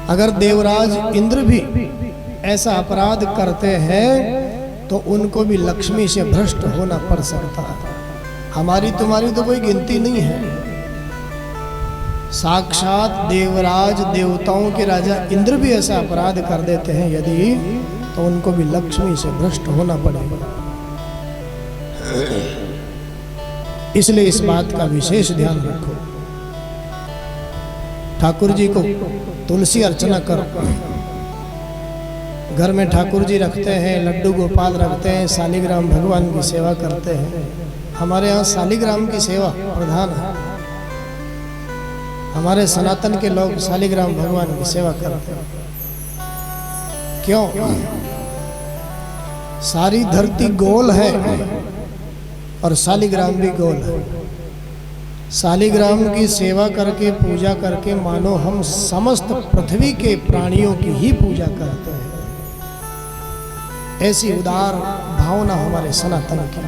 अगर देवराज इंद्र भी ऐसा अपराध करते हैं तो उनको भी लक्ष्मी से भ्रष्ट होना पड़ सकता है। हमारी तुम्हारी तो कोई गिनती नहीं है। साक्षात देवराज देवताओं के राजा इंद्र भी ऐसा अपराध कर देते हैं यदि, तो उनको भी लक्ष्मी से भ्रष्ट होना पड़ेगा। इसलिए इस बात का विशेष ध्यान रखो। ठाकुर जी को तुलसी अर्चना करो। घर में ठाकुर जी रखते हैं, लड्डू गोपाल रखते हैं, शालिग्राम भगवान की सेवा करते हैं। हमारे यहाँ शालिग्राम की सेवा प्रधान है। हमारे सनातन के लोग शालिग्राम भगवान की सेवा करते हैं। क्यों? सारी धरती गोल है और शालिग्राम भी गोल है। शालिग्राम की सेवा करके, पूजा करके मानो हम समस्त पृथ्वी के प्राणियों की ही पूजा करते हैं। ऐसी उदार भावना हमारे सनातन की।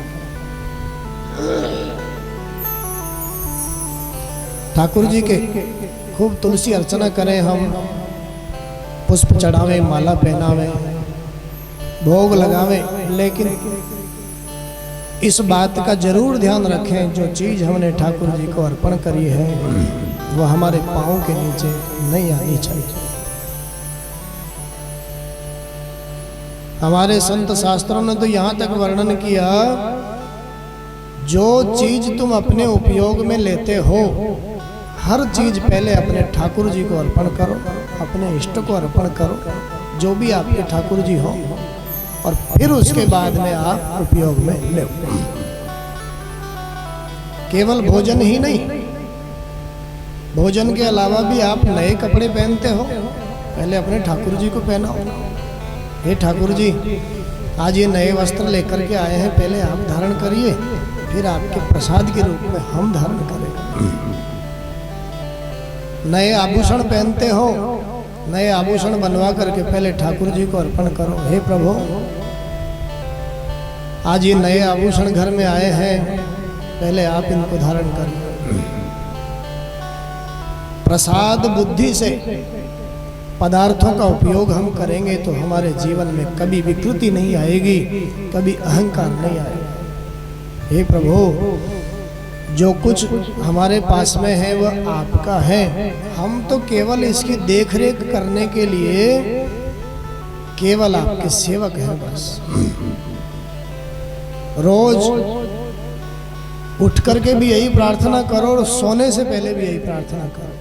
ठाकुर जी के खूब तुलसी अर्चना करें, हम पुष्प चढ़ावें, माला पहनावें, भोग लगावें, लेकिन इस बात का जरूर ध्यान रखें जो चीज हमने ठाकुर जी को अर्पण करी है वो हमारे पांव के नीचे नहीं आनी चाहिए। हमारे संत शास्त्रों ने तो यहाँ तक वर्णन किया, जो चीज तुम अपने उपयोग में लेते हो हर चीज पहले अपने ठाकुर जी को अर्पण करो, अपने इष्ट को अर्पण करो, जो भी आपके ठाकुर जी हो, और फिर उसके बाद में आप उपयोग में ले। केवल भोजन ही नहीं, भोजन के अलावा भी आप नए कपड़े पहनते हो, पहले अपने ठाकुर जी को पहनाओ। हे ठाकुर जी, आज ये नए वस्त्र लेकर के आए हैं, पहले आप धारण करिए, फिर आपके प्रसाद के रूप में हम धारण करें। नए आभूषण पहनते हो, नए आभूषण बनवा करके पहले ठाकुर जी को अर्पण करो। हे प्रभु, आज ये नए आभूषण घर में आए हैं, पहले आप इनको धारण करें। प्रसाद बुद्धि से पदार्थों का उपयोग हम करेंगे तो हमारे जीवन में कभी विकृति नहीं आएगी, कभी अहंकार नहीं आएगा। हे प्रभु, जो कुछ हमारे पास में है वह आपका है, हम तो केवल इसकी देखरेख करने के लिए केवल आपके सेवक हैं बस। रोज उठ करके भी यही प्रार्थना करो और सोने से पहले भी यही प्रार्थना करो।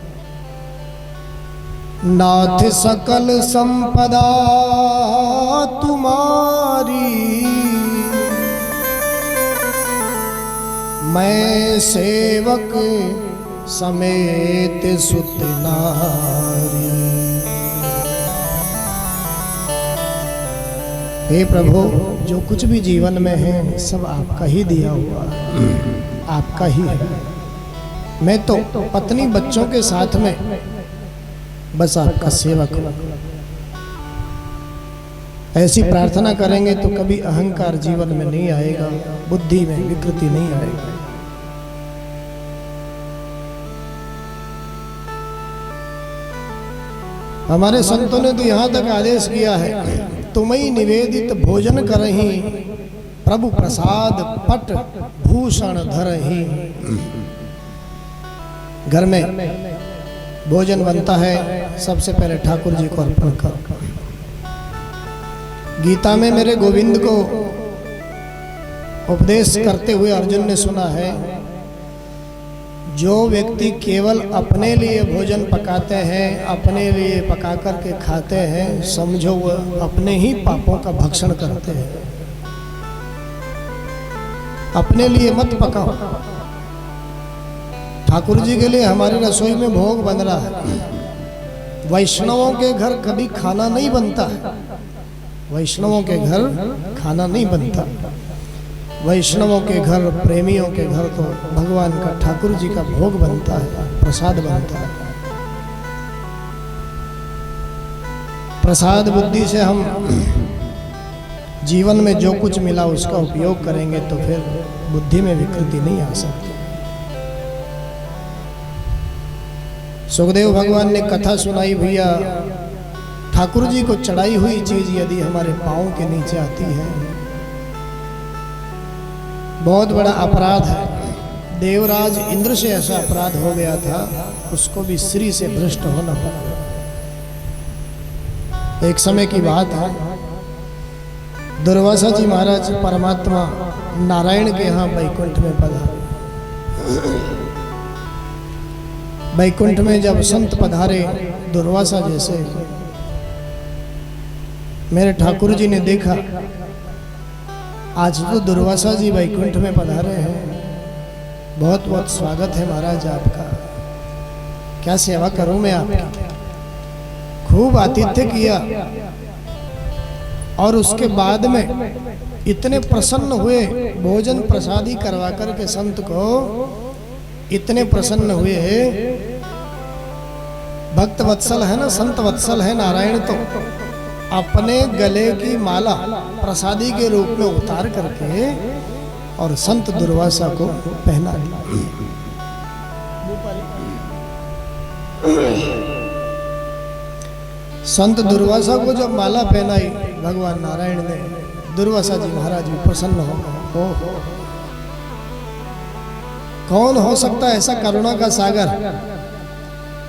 नाथ सकल संपदा तुम्हारी, मैं सेवक समेत सुत नारी। हे प्रभु, जो कुछ भी जीवन में है सब आपका ही दिया हुआ, आपका ही है। मैं तो पत्नी बच्चों के साथ में बस आपका सेवक हूं। ऐसी प्रार्थना करेंगे तो कभी अहंकार जीवन में नहीं आएगा, बुद्धि में विकृति नहीं आएगी। हमारे संतों ने तो यहाँ तक आदेश किया है, तुम्हें निवेदित भोजन करही, प्रभु प्रसाद पट भूषण धरही। घर में भोजन बनता है, सबसे पहले ठाकुर जी को अर्पण करो। गीता में मेरे गोविंद को उपदेश करते हुए अर्जुन ने सुना है, जो व्यक्ति केवल अपने लिए भोजन पकाते हैं, अपने लिए पका करके खाते हैं, समझो वह अपने ही पापों का भक्षण करते हैं। अपने लिए मत पकाओ। ठाकुर जी के लिए हमारी रसोई में भोग बन रहा है। वैष्णवों के घर कभी खाना नहीं बनता है, वैष्णवों के घर खाना नहीं बनता। वैष्णवों के घर, प्रेमियों के घर तो भगवान का, ठाकुर जी का भोग बनता है, प्रसाद बनता है। प्रसाद बुद्धि से हम जीवन में जो कुछ मिला उसका उपयोग करेंगे तो फिर बुद्धि में विकृति नहीं आ सकती। सुखदेव भगवान ने कथा सुनाई भैया, ठाकुर जी को चढ़ाई हुई चीज यदि हमारे पांव के नीचे आती है, बहुत बड़ा अपराध है। देवराज इंद्र से ऐसा अपराध हो गया था, उसको भी श्री से भ्रष्ट होना पड़ा। एक समय की बात है, दुर्वासा जी महाराज परमात्मा नारायण के यहाँ बैकुंठ में पधारे। बैकुंठ में जब संत पधारे दुर्वासा जैसे, मेरे ठाकुर जी ने देखा आज तो दुर्वासा जी बैकुंठ में पधारे हैं, बहुत बहुत स्वागत है महाराज आपका, क्या सेवा करूं मैं आपकी। खूब आतिथ्य किया और उसके बाद में इतने प्रसन्न हुए, भोजन प्रसादी करवा करके संत को इतने प्रसन्न हुए। भक्त वत्सल है ना, संत वत्सल है नारायण, तो अपने गले की माला प्रसादी के रूप में उतार करके और संत दुर्वासा को पहना दिया। संत दुर्वासा को जब माला पहनाई भगवान नारायण ने, दुर्वासा जी महाराज भी प्रसन्न हो गए। ओहो, कौन हो सकता है ऐसा करुणा का सागर।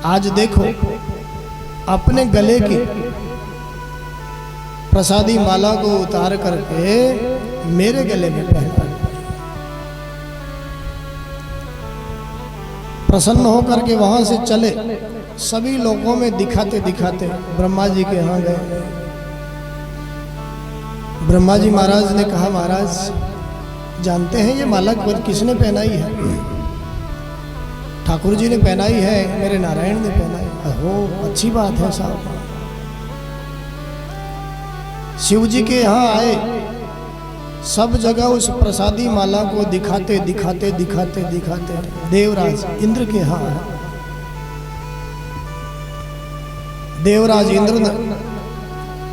आज देखो अपने गले की प्रसादी माला को उतार करके मेरे गले में पहना, प्रसन्न होकर के वहां से चले, सभी लोगों में दिखाते दिखाते ब्रह्मा जी के यहाँ गए। ब्रह्मा जी महाराज ने कहा, महाराज जानते हैं ये माला किसने पहनाई है? ठाकुर जी ने पहनाई है, मेरे नारायण ने पहनाई। हो, अच्छी बात है साहब। शिव जी के यहाँ आए, सब जगह उस प्रसादी माला को दिखाते दिखाते दिखाते दिखाते देवराज इंद्र के यहाँ आए। देवराज इंद्र ने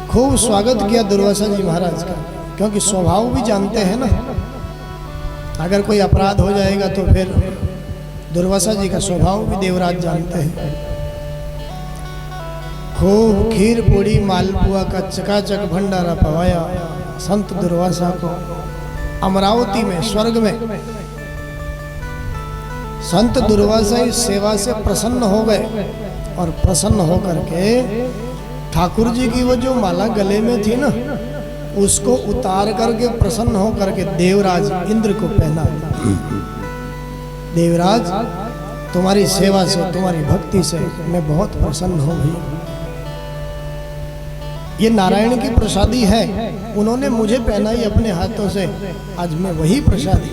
खूब स्वागत किया दुर्वासा जी महाराज का, क्योंकि स्वभाव भी जानते हैं ना, अगर कोई अपराध हो जाएगा तो फिर दुर्वासा जी का स्वभाव भी देवराज जानते हैं। खूब खीर पूड़ी मालपुआ का चकाचक भंडारा पवाया संत दुर्वासा को अमरावती में, स्वर्ग में। संत दुर्वासा इस सेवा से प्रसन्न हो गए और प्रसन्न होकर के ठाकुर जी की वो जो माला गले में थी ना, उसको उतार करके प्रसन्न होकर के देवराज इंद्र को पहना। देवराज, तुम्हारी सेवा से, तुम्हारी भक्ति से मैं बहुत प्रसन्न हूं भैया। ये नारायण की प्रसादी है, उन्होंने मुझे पहनाई अपने हाथों से, आज मैं वही प्रसादी।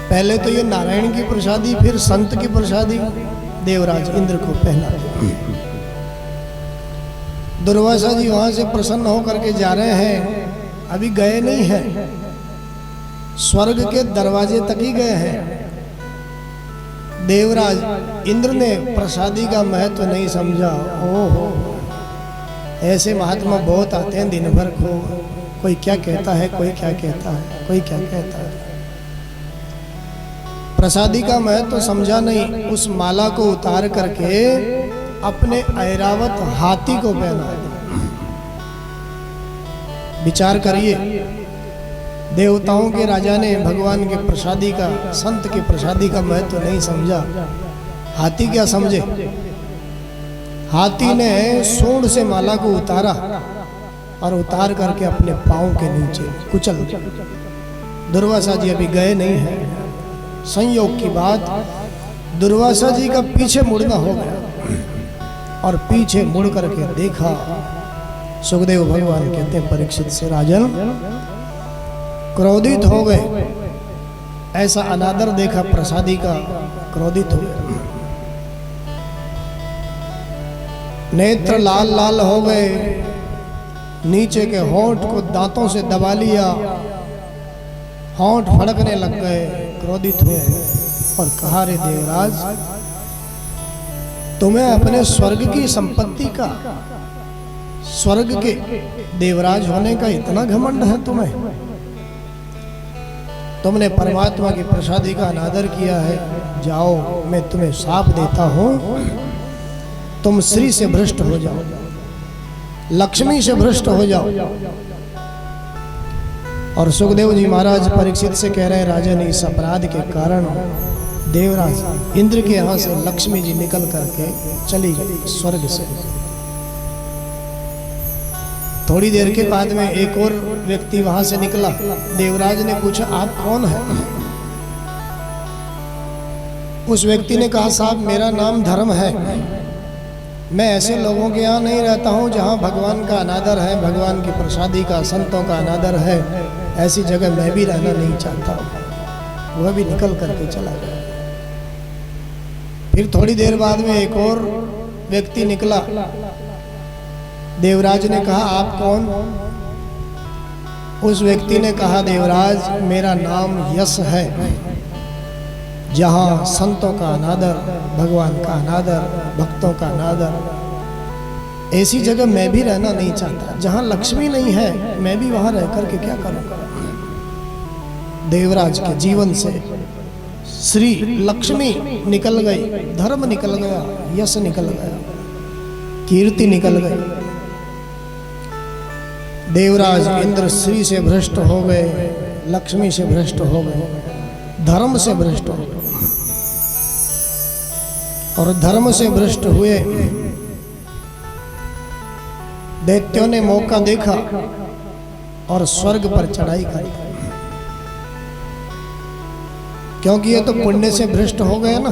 पहले तो ये नारायण की प्रसादी, फिर संत की प्रसादी देवराज इंद्र को पहना। दुर्वासा जी वहां से प्रसन्न होकर के जा रहे हैं, अभी गए नहीं हैं, स्वर्ग के दरवाजे तक ही गए हैं। देवराज इंद्र ने प्रसादी का महत्व नहीं समझा। ओहो, ऐसे महात्मा बहुत आते हैं दिन भर को, कोई क्या कहता है, कोई क्या कहता है, कोई क्या कहता है। प्रसादी का महत्व समझा नहीं, उस माला को उतार करके अपने ऐरावत हाथी को पहना। विचार करिए, देवताओं के राजा ने भगवान के प्रसादी का, संत के प्रसादी का महत्व नहीं समझा, हाथी क्या समझे। हाथी ने सूंड से माला को उतारा और उतार करके अपने पांव के नीचे कुचल। दुर्वासा जी अभी गए नहीं हैं। संयोग की बात, दुर्वासा जी का पीछे मुड़ना हो गया और पीछे मुड़ करके देखा, सुखदेव भगवान कहते हैं परीक्षित से, राजन क्रोधित हो गए। ऐसा अनादर देखा प्रसादी का, क्रोधित हो गए, नेत्र लाल लाल हो गए, नीचे के होंठ को दांतों से दबा लिया, होंठ फड़कने लग गए, क्रोधित हुए और कहा, रे देवराज, तुम्हें अपने स्वर्ग की संपत्ति का, स्वर्ग के देवराज होने का इतना घमंड है तुम्हें? तुमने परमात्मा की प्रसादी का अनादर किया है। जाओ, मैं तुम्हें शाप देता हूं, तुम श्री से भ्रष्ट हो जाओ। लक्ष्मी से भ्रष्ट हो जाओ। और सुखदेव जी महाराज परीक्षित से कह रहे हैं, राजन इस अपराध के कारण देवराज इंद्र के यहाँ से लक्ष्मी जी निकल करके चली गई स्वर्ग से। थोड़ी देर के बाद में एक और व्यक्ति वहां से निकला। देवराज ने पूछा, आप कौन है? उस व्यक्ति ने कहा, साहब मेरा नाम धर्म है, मैं ऐसे लोगों के यहाँ नहीं रहता हूँ जहाँ भगवान का अनादर है, भगवान की प्रसादी का, संतों का अनादर है, ऐसी जगह मैं भी रहना नहीं चाहता। वह भी निकल करके चला गया। फिर थोड़ी देर बाद में एक और व्यक्ति निकला। देवराज ने कहा, आप कौन? उस व्यक्ति ने कहा, देवराज मेरा नाम यश है, जहाँ संतों का अनादर, भगवान का अनादर, भक्तों का अनादर, ऐसी जगह मैं भी रहना नहीं चाहता। जहाँ लक्ष्मी नहीं है मैं भी वहां रह करके क्या करूँगा। देवराज के जीवन से श्री लक्ष्मी निकल गई, धर्म निकल गया, यश निकल गया, कीर्ति निकल गई। देवराज इंद्र श्री से भ्रष्ट हो गए, लक्ष्मी से भ्रष्ट हो गए, धर्म से भ्रष्ट हो गए। और धर्म से भ्रष्ट हुए दैत्यों ने मौका देखा और स्वर्ग पर चढ़ाई करी, क्योंकि ये तो पुण्य से भ्रष्ट हो गए ना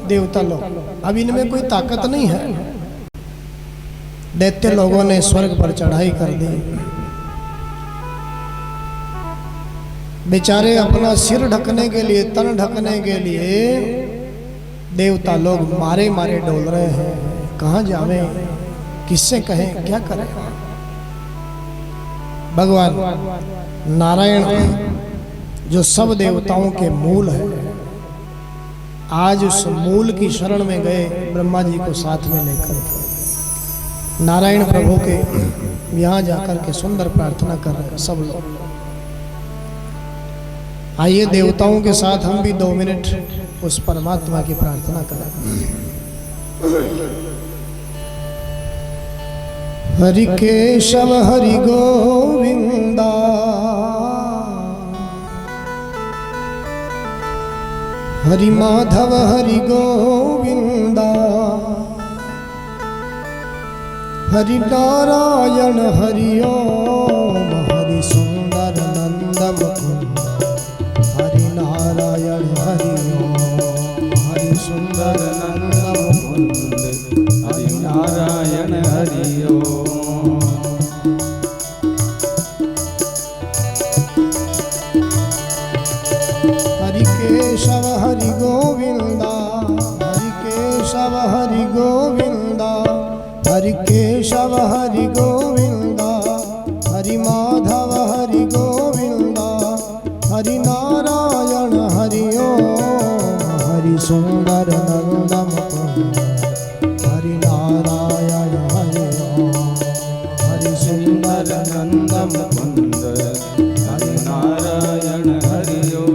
देवता लोग, अब इनमें कोई ताकत नहीं है। दैत्य लोगों ने स्वर्ग पर चढ़ाई कर दी। बेचारे अपना सिर ढकने के लिए, तन ढकने के लिए देवता लोग मारे मारे डोल रहे हैं। कहाँ जावे, किससे कहें, क्या करें। भगवान नारायण जो सब देवताओं के मूल है, आज उस मूल की शरण में गए, ब्रह्मा जी को साथ में लेकर के नारायण प्रभु के यहाँ जाकर के सुंदर प्रार्थना कर रहे हैं सब लोग। आइए देवताओं के साथ हम भी 2 मिनट उस परमात्मा की प्रार्थना करें। हरि केशव हरि गोविंदा, हरि माधव हरि गोविंदा, हरि नारायण हरि ओम, हरि सुंदर नंद मुकुंद, हरि नारायण हरि ओम, हरि सुंदर नंद मुकुंद, हरि नारायण हरि ओम। हरि केशव हरि गोविंदा, हरि केशव हरि गोविंदा, हरि केशव हरि गोविंदा, हरि माधव हरि गोविंदा, हरि नारायण हरि ओम, हरि सुंदर नंद मुकुंद, हरि नारायण हरि ओम, हरि सुंदर नंद मुकुंद, हरि नारायण हरि ओम।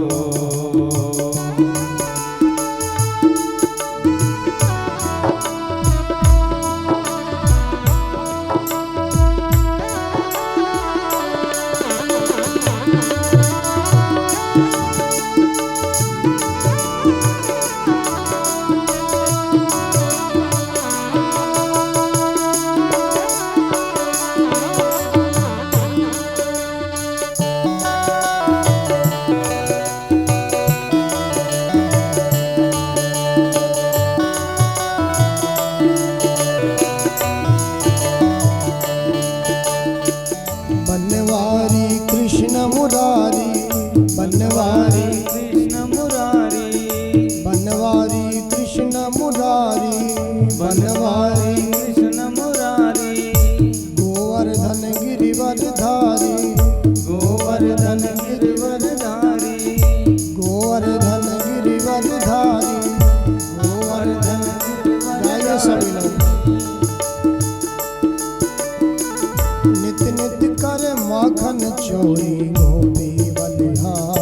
नित नित कर माखन चोरी गोपी बलिहारी,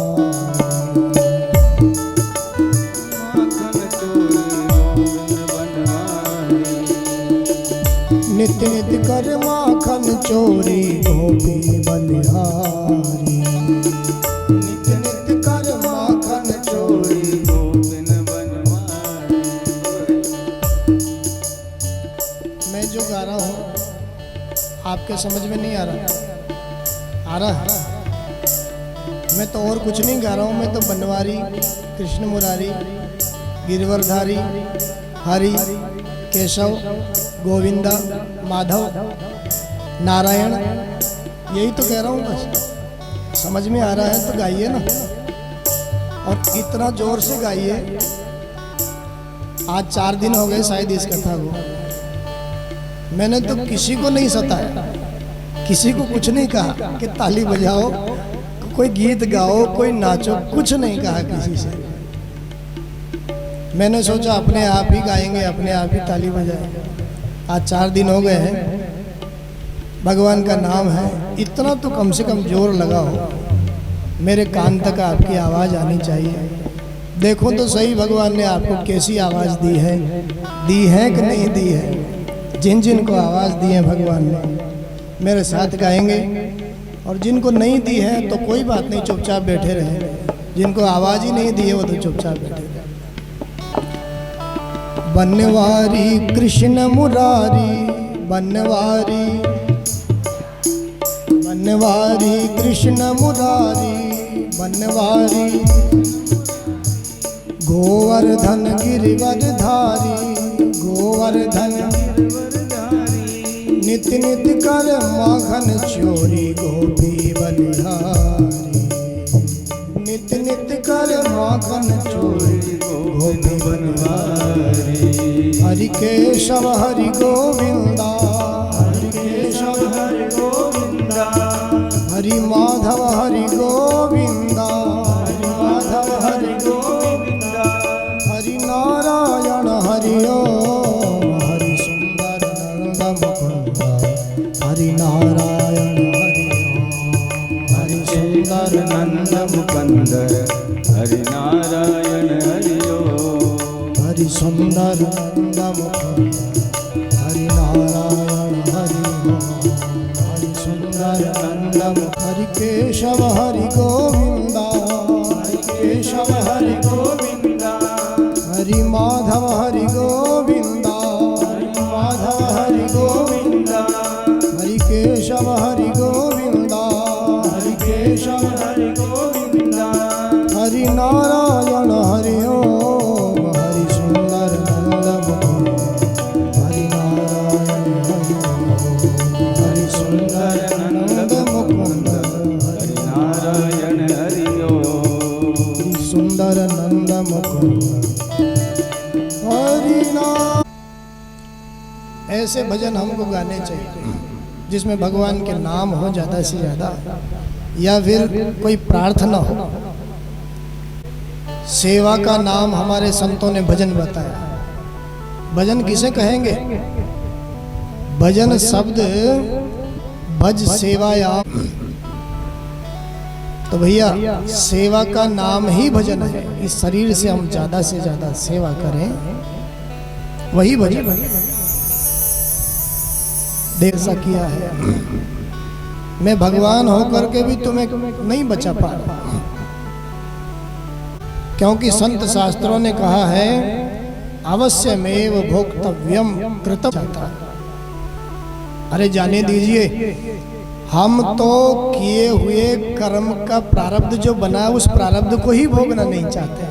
माखन चोरी गोविंद बनवारी। नित नित कर माखन चोरी गोपी बलिहारी। नित नित कर माखन चोरी गोपिन बनवारी। मैं जो गा रहा हूँ आपके समझ में नहीं आ रहा? आ रहा है? मैं तो और कुछ नहीं गा रहा हूँ, मैं तो बनवारी, कृष्ण मुरारी, गिरवरधारी, हरि, केशव, गोविंदा, माधव, नारायण, यही तो कह रहा हूँ बस। समझ में आ रहा है तो गाइए ना, और इतना जोर से गाइए। आज 4 दिन हो गए शायद इस कथा को, मैंने तो किसी को नहीं सताया, किसी को कुछ नहीं कहा कि ताली बजाओ, कोई गीत गाओ, कोई नाचो, कुछ नहीं कहा किसी से। मैंने सोचा अपने आप ही गाएंगे, अपने आप ही ताली बजाएंगे। आज 4 दिन हो गए हैं, भगवान का नाम है, इतना तो कम से कम जोर लगाओ, मेरे कान तक आपकी आवाज़ आनी चाहिए। देखो तो सही भगवान ने आपको कैसी आवाज़ दी है कि नहीं दी है। जिन जिन को आवाज़ दी है भगवान ने, मेरे साथ गाएंगे, और जिनको नहीं दी है तो कोई बात नहीं, चुपचाप बैठे रहेंगे। जिनको आवाज़ ही नहीं दी है वो तो चुपचाप बैठे रहे। बनवारी कृष्ण मुरारी, बनवारी, बनवारी कृष्ण मुरारी, बनवारी गोवर्धन गिरिवरधारी, गोवर्धन नित नित कर माखन चोरी गोपी बलिहारी। नित नित कर माखन चोरी गोपी बलिहारी। हरि केशव हरि गोविंदा, हरि केशव हरि गोविंदा, हरि माधव हरि गोविंदा, हरि माधव हरि गोविंदा, हरि नारायण हरि ओम, हरि सुंदर नंद मुकुंद, हरि नारायण हरि ओम, हरि सुंदर नंद मुकुंद, हरि नारायण हरि ओम, हरि सुंदर नंद मुकुंद, हरि नारायण हरि ओम, हरि सुंदर नंद मुकुंद। हरि केशव हरि गोविंदा, हरि केशव हरि गोविंदा, हरि माधव हरि गोविंदा, हरि माधव हरि गोविंदा, हरि केशव हरि गोविंदा, हरि केशव हरि गोविंदा, हरि नारायण हरि ओम, हरि सुंदर नंद मुकुंद, हरि नारायण हरि ओम, हरि सुंदर नंद मुकुंद, हरि नारायण हरि ओम, हरि सुंदर नंद मुकुंद, हरि नाम। ऐसे भजन हमको गाने चाहिए जिसमें भगवान के नाम हो ज़्यादा से ज़्यादा, या फिर कोई प्रार्थना हो। सेवा का नाम हमारे संतों ने भजन बताया। भजन किसे कहेंगे? भजन शब्द भज सेवाया, तो भैया सेवा का नाम ही भजन है। इस शरीर से हम ज़्यादा से ज़्यादा सेवा करें, वही भजन है। देर सा किया है, मैं भगवान होकर के भी तुम्हें नहीं बचा पा रहा, क्योंकि संत शास्त्रों ने कहा है अवश्यमेव भोक्तव्यम कृतम्। अरे जाने दीजिए, हम तो किए हुए कर्म का प्रारब्ध जो बना उस प्रारब्ध को ही भोगना नहीं चाहते।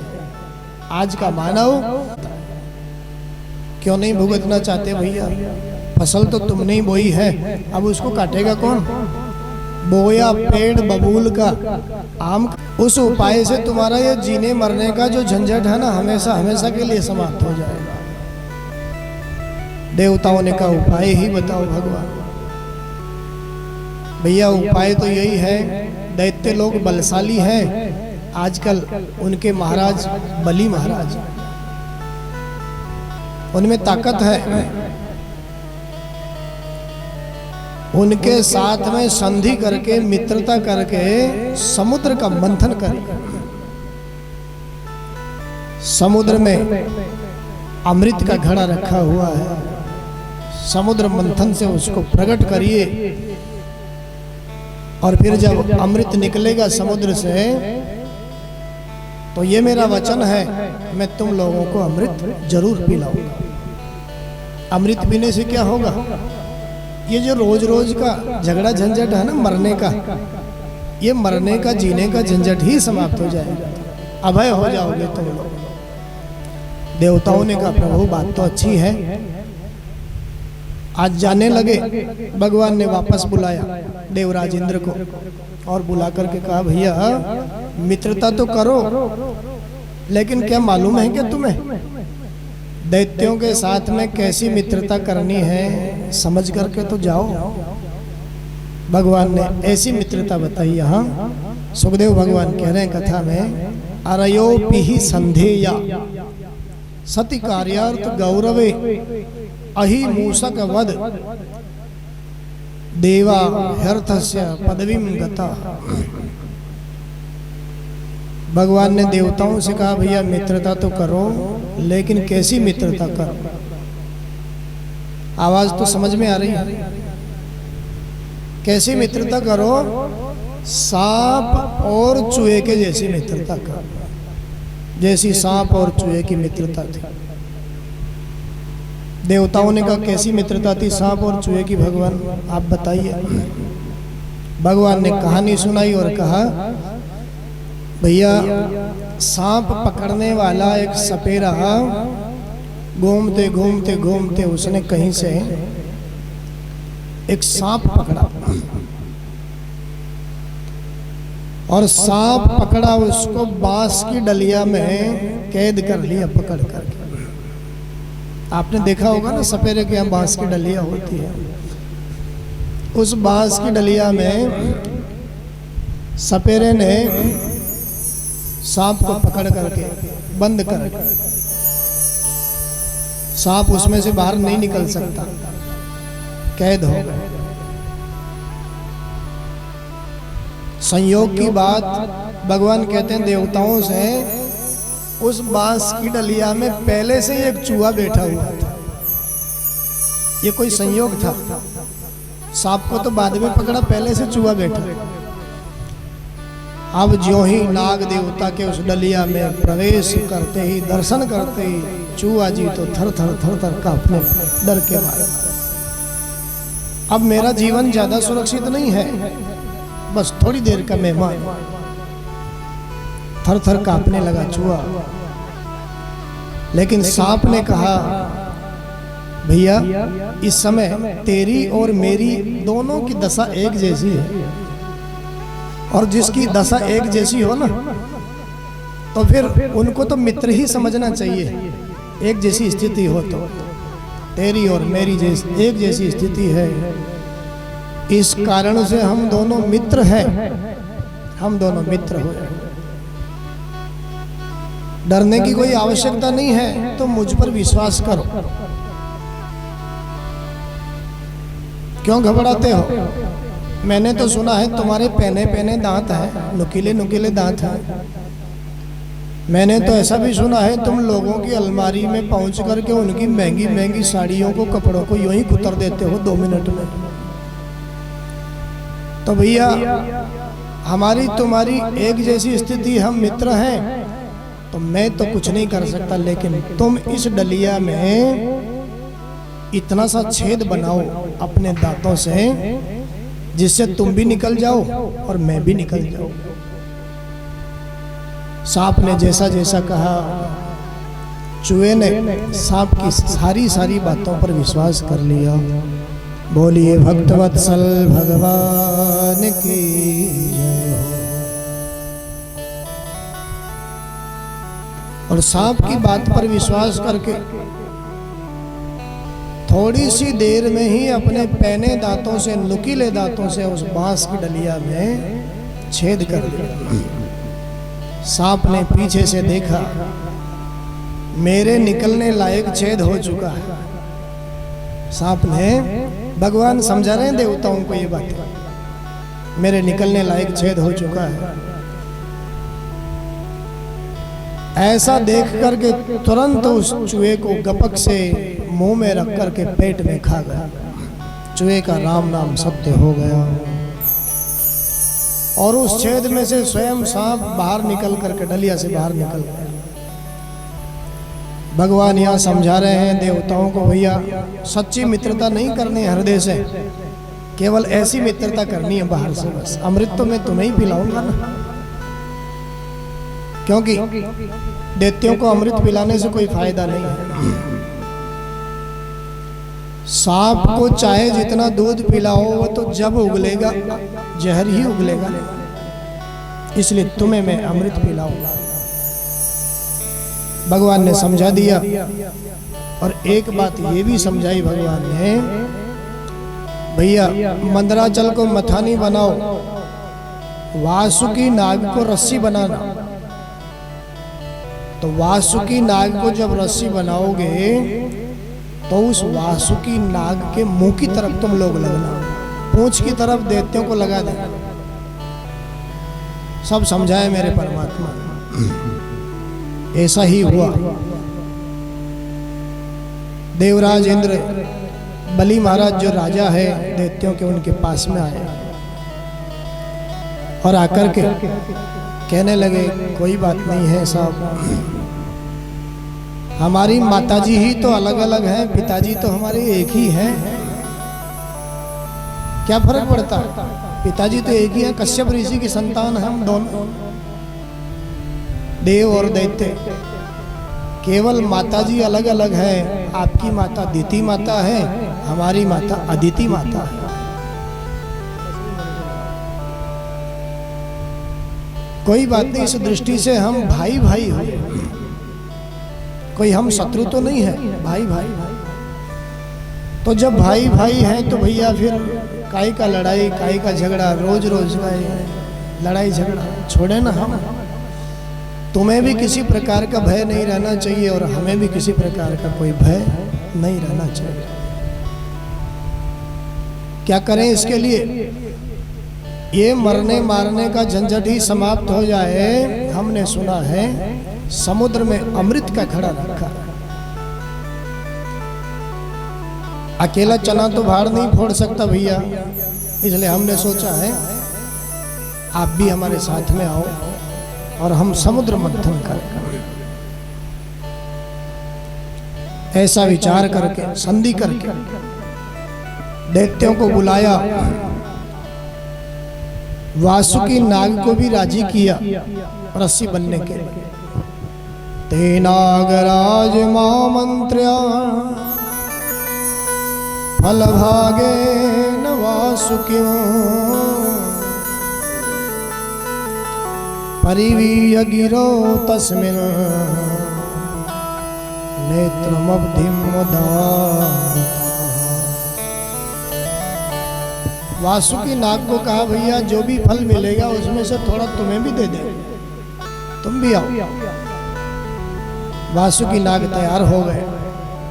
आज का मानव क्यों नहीं भुगतना चाहते भैया? फसल तो तुमने ही बोई है, अब उसको काटेगा कौन? बोया पेड़ बबूल का, आम का। उस उपाय से तुम्हारा ये जीने मरने का जो झंझट है ना, हमेशा हमेशा के लिए समाप्त हो जाएगा। देवताओं ने कहा उपाय ही बताओ भगवान। भैया उपाय तो यही है, दैत्य लोग बलशाली हैं आजकल, उनके महाराज बलि महाराज, उनमें ताकत है। उनके साथ में संधि करके, मित्रता करके समुद्र का मंथन करें। समुद्र में अमृत का घड़ा रखा हुआ है, समुद्र मंथन से उसको प्रकट करिए, और फिर जब अमृत निकलेगा समुद्र से तो ये मेरा वचन है, मैं तुम लोगों को अमृत जरूर पिलाऊंगा। अमृत पीने से क्या होगा? ये जो रोज रोज का झगड़ा झंझट है ना मरने का, ये मरने का जीने का झंझट ही समाप्त हो जाएगा, अभय हो जाओगे तुम लोग। देवताओं ने कहा प्रभु बात तो अच्छी है। आज जाने लगे, भगवान ने वापस बुलाया देवराज इंद्र को और बुला करके कहा भैया मित्रता तो करो, लेकिन क्या मालूम है क्या तुम्हें दैत्यों के साथ में कैसी मित्रता करनी है, समझ करके तो जाओ। भगवान ने ऐसी मित्रता बताई। यहाँ सुखदेव भगवान कह रहे हैं कथा में, अरयोपि संधेया सति कार्यार्थ गौरवे अहि मूषक वध देवा ह्यर्थस्य पदवीं गता। भगवान ने देवताओं से कहा भैया मित्रता तो करो, लेकिन कैसी मित्रता करो? आवाज तो समझ में आ रही है? कैसी मित्रता करो? सांप और चूहे के जैसी मित्रता करो, जैसी सांप और चूहे की मित्रता थी। देवताओं ने कहा कैसी मित्रता थी सांप और चूहे की? भगवान आप बताइए। भगवान ने कहानी सुनाई और कहा भैया सांप पकड़ने वाला एक सपेरा घूमते घूमते घूमते उसने कहीं से एक सांप पकड़ा, और सांप पकड़ा उसको बांस की डलिया में कैद कर लिया पकड़ करके। आपने देखा होगा ना सपेरे के यहाँ बांस की डलिया होती है, उस बांस की डलिया में सपेरे ने सांप को पकड़ करके बंद कर, सांप उसमें से बाहर नहीं निकल सकता, कैद हो गए। संयोग की बात, भगवान कहते हैं देवताओं से उस बांस की डलिया में पहले से ही एक चूहा बैठा हुआ था। ये कोई संयोग था? सांप को तो बाद में पकड़ा, पहले से चूहा बैठा। अब जो ही नाग देवता के उस डलिया में प्रवेश करते ही, दर्शन करते ही चूहा जी तो थर थर कांपने डर के मारे। अब मेरा जीवन ज्यादा सुरक्षित नहीं है, बस थोड़ी देर का मेहमान। थर थर कांपने लगा चूहा। लेकिन सांप ने कहा भैया इस समय तेरी और मेरी दोनों की दशा एक जैसी है, और जिसकी दशा एक जैसी हो ना तो फिर उनको तो मित्र ही समझना चाहिए। एक जैसी स्थिति हो तो तेरी और मेरी जैसी एक जैसी स्थिति है, इस कारण से हम दोनों मित्र हैं, हम दोनों मित्र हो। डरने की कोई आवश्यकता नहीं है, तो मुझ पर विश्वास करो। क्यों घबराते हो? मैंने तो सुना है तुम्हारे पहने पहने दांत हैं, नुकीले नुकीले दांत हैं। मैंने तो ऐसा भी सुना है तुम लोगों की अलमारी में पहुंच करके उनकी महंगी महंगी साड़ियों को, कपड़ों को यूं ही कुतर देते हो 2 मिनट में। तो भैया हमारी तुम्हारी एक जैसी स्थिति, हम मित्र हैं, तो मैं तो कुछ नहीं कर सकता, लेकिन तुम इस डलिया में इतना सा छेद बनाओ अपने दांतों से जिससे तुम भी निकल जाओ और मैं भी निकल जाऊं। सांप ने जैसा जैसा कहा, चूहे ने सांप की सारी बातों पर विश्वास कर लिया। बोलिए भक्तवत्सल भगवान की जय हो। और सांप की बात पर विश्वास करके थोड़ी सी देर में ही अपने पहने दांतों से, नुकीले दांतों से उस बांस की डलिया में छेद कर दिया। सांप ने पीछे से देखा, मेरे निकलने लायक छेद हो चुका है। सांप ने, भगवान समझा रहे हैं देवताओं को ये बात, मेरे निकलने लायक छेद हो चुका है। ऐसा देख करके तुरंत उस चूहे को गपक से मुंह में रख करके पेट में खा गया। चूहे का राम नाम सत्य हो गया और उस छेद में से स्वयं सांप बाहर निकल करके डलिया से बाहर निकल गया। भगवान यहाँ समझा रहे हैं देवताओं को, भैया सच्ची मित्रता नहीं करनी है हृदय से, केवल ऐसी मित्रता करनी है बाहर से बस। अमृत तो मैं तुम्हें ही पिलाऊंगा ना, क्योंकि दैत्यों को अमृत पिलाने से कोई फायदा नहीं है। सांप को चाहे जितना दूध पिलाओ वो तो जब उगलेगा जहर ही उगलेगा, इसलिए तुम्हें मैं अमृत पिलाऊंगा। भगवान ने समझा दिया। और एक बात ये भी समझाई भगवान ने, भैया मंदराचल को मथानी बनाओ, वासुकी नाग को रस्सी बनाना। तो वासुकी नाग को जब रस्सी बनाओगे तो उस वासुकी नाग के मुंह की तरफ तुम लोग लगना, पूंछ की तरफ दैत्यों को लगा देना। सब समझाए मेरे परमात्मा। ऐसा ही हुआ। देवराज इंद्र, बलि महाराज जो राजा है दैत्यों के, उनके पास में आए और आकर के कहने लगे कोई बात नहीं है साहब, हमारी माताजी ही तो अलग अलग हैं, पिताजी तो हमारे एक ही हैं, क्या फर्क पड़ता है? पिताजी तो एक ही है, कश्यप ऋषि की संतान है हम दोनों, देव और दैत्य। केवल माताजी अलग अलग है, आपकी माता दिति माता है, हमारी माता अदिति माता है। कोई बात नहीं, इस दृष्टि से हम भाई भाई हुए, कोई हम शत्रु तो नहीं है, भाई भाई। तो जब भाई भाई हैं तो भैया फिर काई का लड़ाई, काई का झगड़ा, रोज रोज का लड़ाई झगड़ा छोड़े ना। हम तुम्हें भी किसी प्रकार का भय नहीं रहना चाहिए और हमें भी किसी प्रकार का कोई भय नहीं रहना चाहिए। क्या करें इसके लिए? ये मरने मारने का झंझट ही समाप्त हो जाए। हमने सुना है समुद्र में अमृत का घड़ा रखा, अकेला चना तो भाड़ नहीं फोड़ सकता भैया, इसलिए हमने सोचा है आप भी हमारे साथ में आओ और हम समुद्र मंथन करें। ऐसा विचार करके, संधि करके दैत्यों को बुलाया, वासुकी नाग को भी राजी किया रस्सी बनने के लिए। ते नागराज मामंत्र्या फल भागे न वासुकियों परिवीय गिरो तस्मिन् नेत्रमब्धिं उदारता। वासुकी नाग को कहा भैया जो भी फल मिलेगा उसमें से थोड़ा तुम्हें भी दे दे, तुम भी आओ। वासुकी नाग तैयार हो गए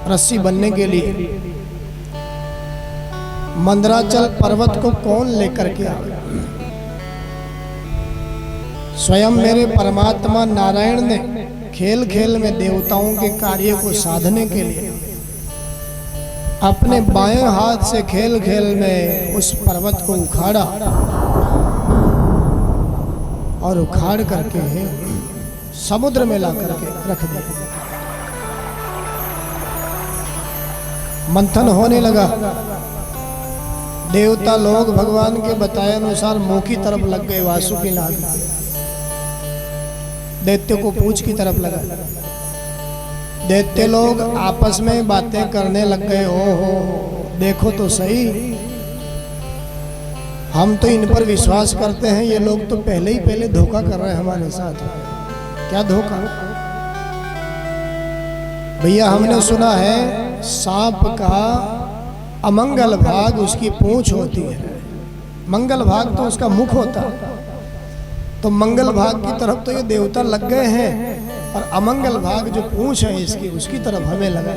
रस्सी बनने के लिए। मंदराचल पर्वत को कौन लेकर के आया? स्वयं मेरे परमात्मा नारायण ने खेल खेल में देवताओं के कार्य को साधने के लिए अपने बाएं हाथ से खेल खेल में उस पर्वत को उखाड़ा और उखाड़ करके समुद्र में ला करके रख दिया। मंथन होने लगा। देवता लोग भगवान के बताए अनुसार मुंह की तरफ लग गए वासुकी नाग, दैत्य को पूंछ की तरफ लगा। दैत्य लोग आपस में बातें करने लग गए, हो देखो तो सही, हम तो इन पर विश्वास करते हैं, ये लोग तो पहले धोखा कर रहे हैं हमारे साथ। क्या धोखा? भैया हमने सुना है सांप का अमंगल भाग उसकी पूंछ होती है, मंगल भाग तो उसका मुख होता है। तो मंगल भाग की तरफ तो ये देवता लग गए हैं और अमंगल भाग जो पूंछ है इसकी, उसकी तरफ हमें लगा।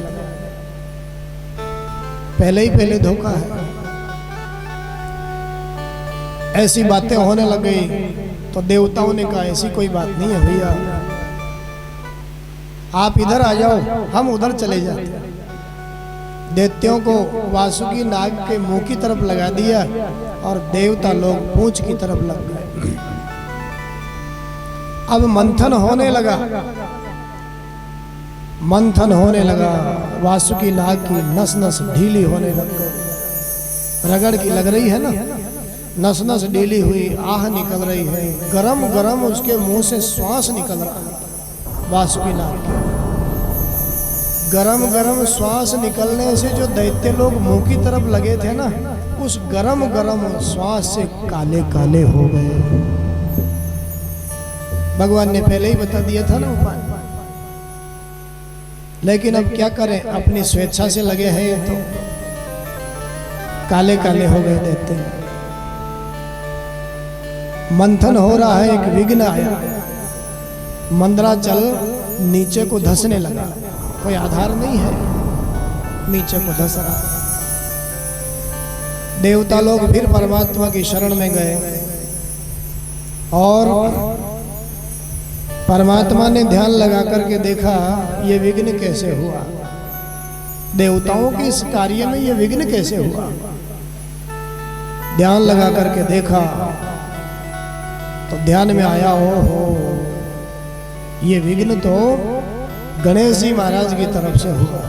पहले धोखा है। ऐसी बातें होने लग गई तो देवताओं ने कहा ऐसी कोई बात नहीं है भैया, आप इधर आ जाओ, हम उधर चले जाते। दैत्यों को वासुकी नाग के मुंह की तरफ लगा दिया और देवता लोग पूंछ की तरफ लग गए। अब मंथन होने लगा, मंथन होने लगा। वासुकी नाग की नस नस ढीली होने लग गई। रगड़ की लग रही है ना, नस नस ढीली हुई, आह निकल रही है, गरम गरम उसके मुंह से श्वास निकल रहा है। वासुकी नाग की गरम गरम श्वास निकलने से जो दैत्य लोग मुंह की तरफ लगे थे ना, उस गरम गरम श्वास से काले काले हो गए। भगवान ने पहले ही बता दिया था ना उपाय, लेकिन अब क्या करें, अपनी स्वेच्छा से लगे हैं ये तो काले काले हो गए दैत्य। मंथन हो रहा है, एक विघ्न आया, मंदराचल नीचे को धंसने लगा। कोई आधार नहीं है, नीचे को धंस रहा। देवता लोग फिर परमात्मा की शरण में गए और परमात्मा ने ध्यान लगा करके देखा ये विघ्न कैसे हुआ, देवताओं के इस कार्य में ये विघ्न कैसे हुआ। ध्यान लगा करके देखा तो ध्यान में आया, हो ये विघ्न तो गणेश जी महाराज की तरफ से हुआ।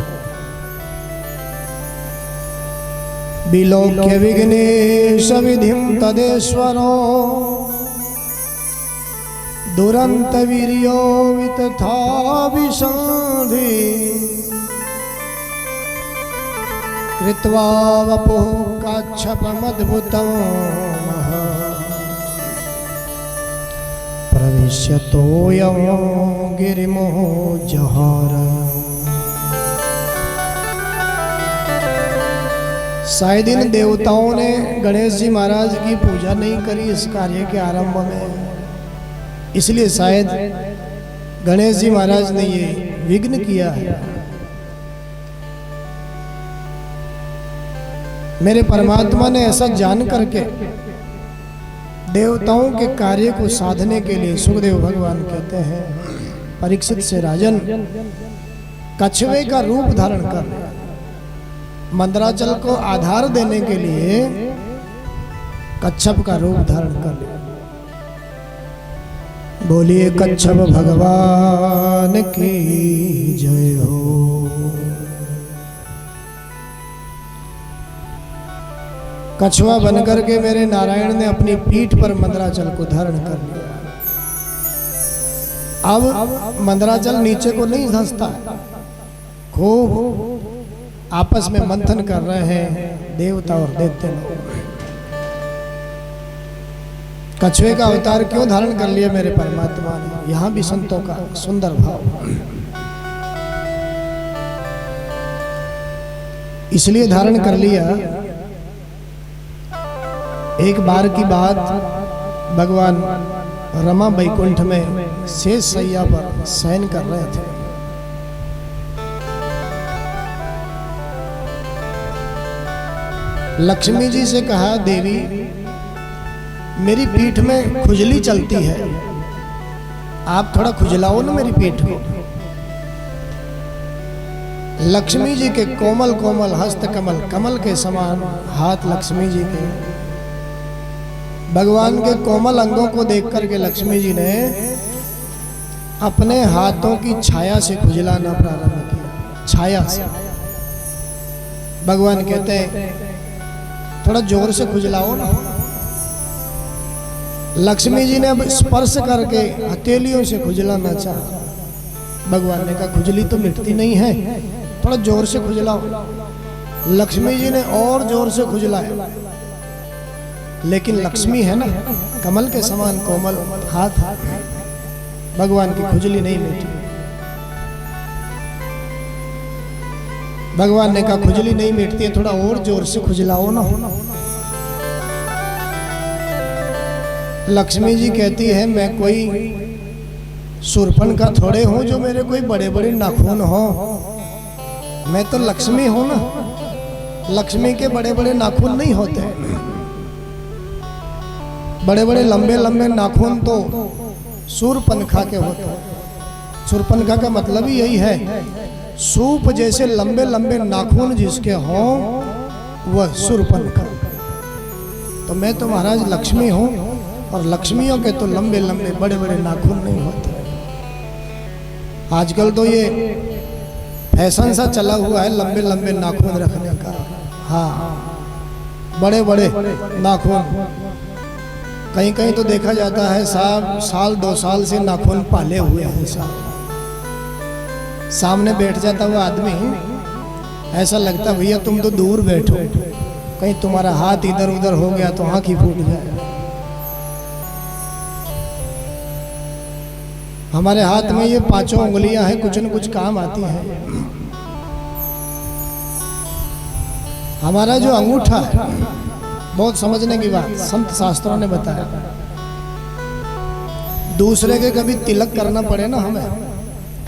विलोक्य विघ्नेश विधिम तदेश्वरो दुरंत वीर्यो वितथा विसंधि कृत्वा वपुः काच्छपमद्भुतं प्रविश्यतोऽयं गिरिमो जहार। शायद इन देवताओं ने गणेश जी महाराज की पूजा नहीं करी इस कार्य के आरंभ में, इसलिए शायद गणेश जी महाराज ने ये विघ्न किया है। मेरे परमात्मा ने ऐसा जान करके देवताओं के कार्य को साधने के लिए, सुखदेव भगवान कहते हैं परीक्षित से, राजन कछुए का रूप धारण कर मंदराचल को आधार देने के लिए कच्छप का रूप धारण कर लिया। बोलिए कच्छप भगवान की जय हो। कछुआ बनकर के मेरे नारायण ने अपनी पीठ पर मंदराचल को धारण कर लिया। अब मंदराचल नीचे को नहीं धंसता, खूब आपस में मंथन कर रहे हैं देवता और दैत्य लोग। कछुए का अवतार क्यों धारण कर लिया मेरे परमात्मा ने, यहां भी संतों का सुंदर भाव। इसलिए धारण कर लिया, एक बार की बात, भगवान रमा वैकुंठ में शेष सैया पर शयन कर रहे थे। लक्ष्मी जी से कहा, देवी मेरी पीठ में खुजली चलती है, आप थोड़ा खुजलाओ ना मेरी पीठ को। लक्ष्मी जी के कोमल कोमल हस्त कमल, कमल के समान हाथ लक्ष्मी जी के, भगवान के कोमल अंगों को देख करके लक्ष्मी जी ने अपने हाथों की छाया से खुजलाना प्रारंभ किया। छाया से भगवान कहते हैं थोड़ा जोर से खुजलाओ ना। लक्ष्मी जी ने अब स्पर्श करके हथेलियों से खुजलाना चाहा। भगवान ने कहा खुजली तो मिटती नहीं है, थोड़ा जोर से खुजलाओ। लक्ष्मी जी ने और जोर से खुजलाया, लेकिन लक्ष्मी है ना, कमल के समान कोमल हाथ, भगवान की खुजली नहीं मिटी। भगवान ने कहा खुजली नहीं मिटती है, थोड़ा और जोर से खुजलाओ ना। लक्ष्मी जी कहती है मैं कोई सुरपन का थोड़े हूं जो मेरे कोई बड़े बड़े नाखून हो, मैं तो लक्ष्मी हूं ना। लक्ष्मी के बड़े बड़े नाखून नहीं होते, बड़े बड़े लंबे लंबे नाखून तो शूरपनखा के होते हैं। शूरपनखा का मतलब ही यही है, सूप जैसे लंबे लंबे नाखून जिसके हों वह शूर्पणखा। तो मैं तो महाराज लक्ष्मी हूँ, और लक्ष्मियों के तो लंबे लंबे बड़े बड़े नाखून नहीं होते। आजकल तो ये फैशन सा चला हुआ है लंबे लंबे नाखून रखने का। हाँ, बड़े बड़े नाखून। कहीं कहीं तो देखा जाता है साहब साल 2 साल से नाखून पाले हुए हैं साहब। सामने बैठ जाता हुआ आदमी, ऐसा लगता भैया तुम तो दूर बैठो, कहीं तुम्हारा हाथ इधर उधर हो गया तो आंख ही फूट जाए। हमारे हाथ में ये 5 उंगलियां हैं, कुछ न कुछ काम आती हैं। हमारा जो अंगूठा है, बहुत समझने की बात, संत शास्त्रों ने बताया। दूसरे के कभी तिलक करना पड़े ना हमें,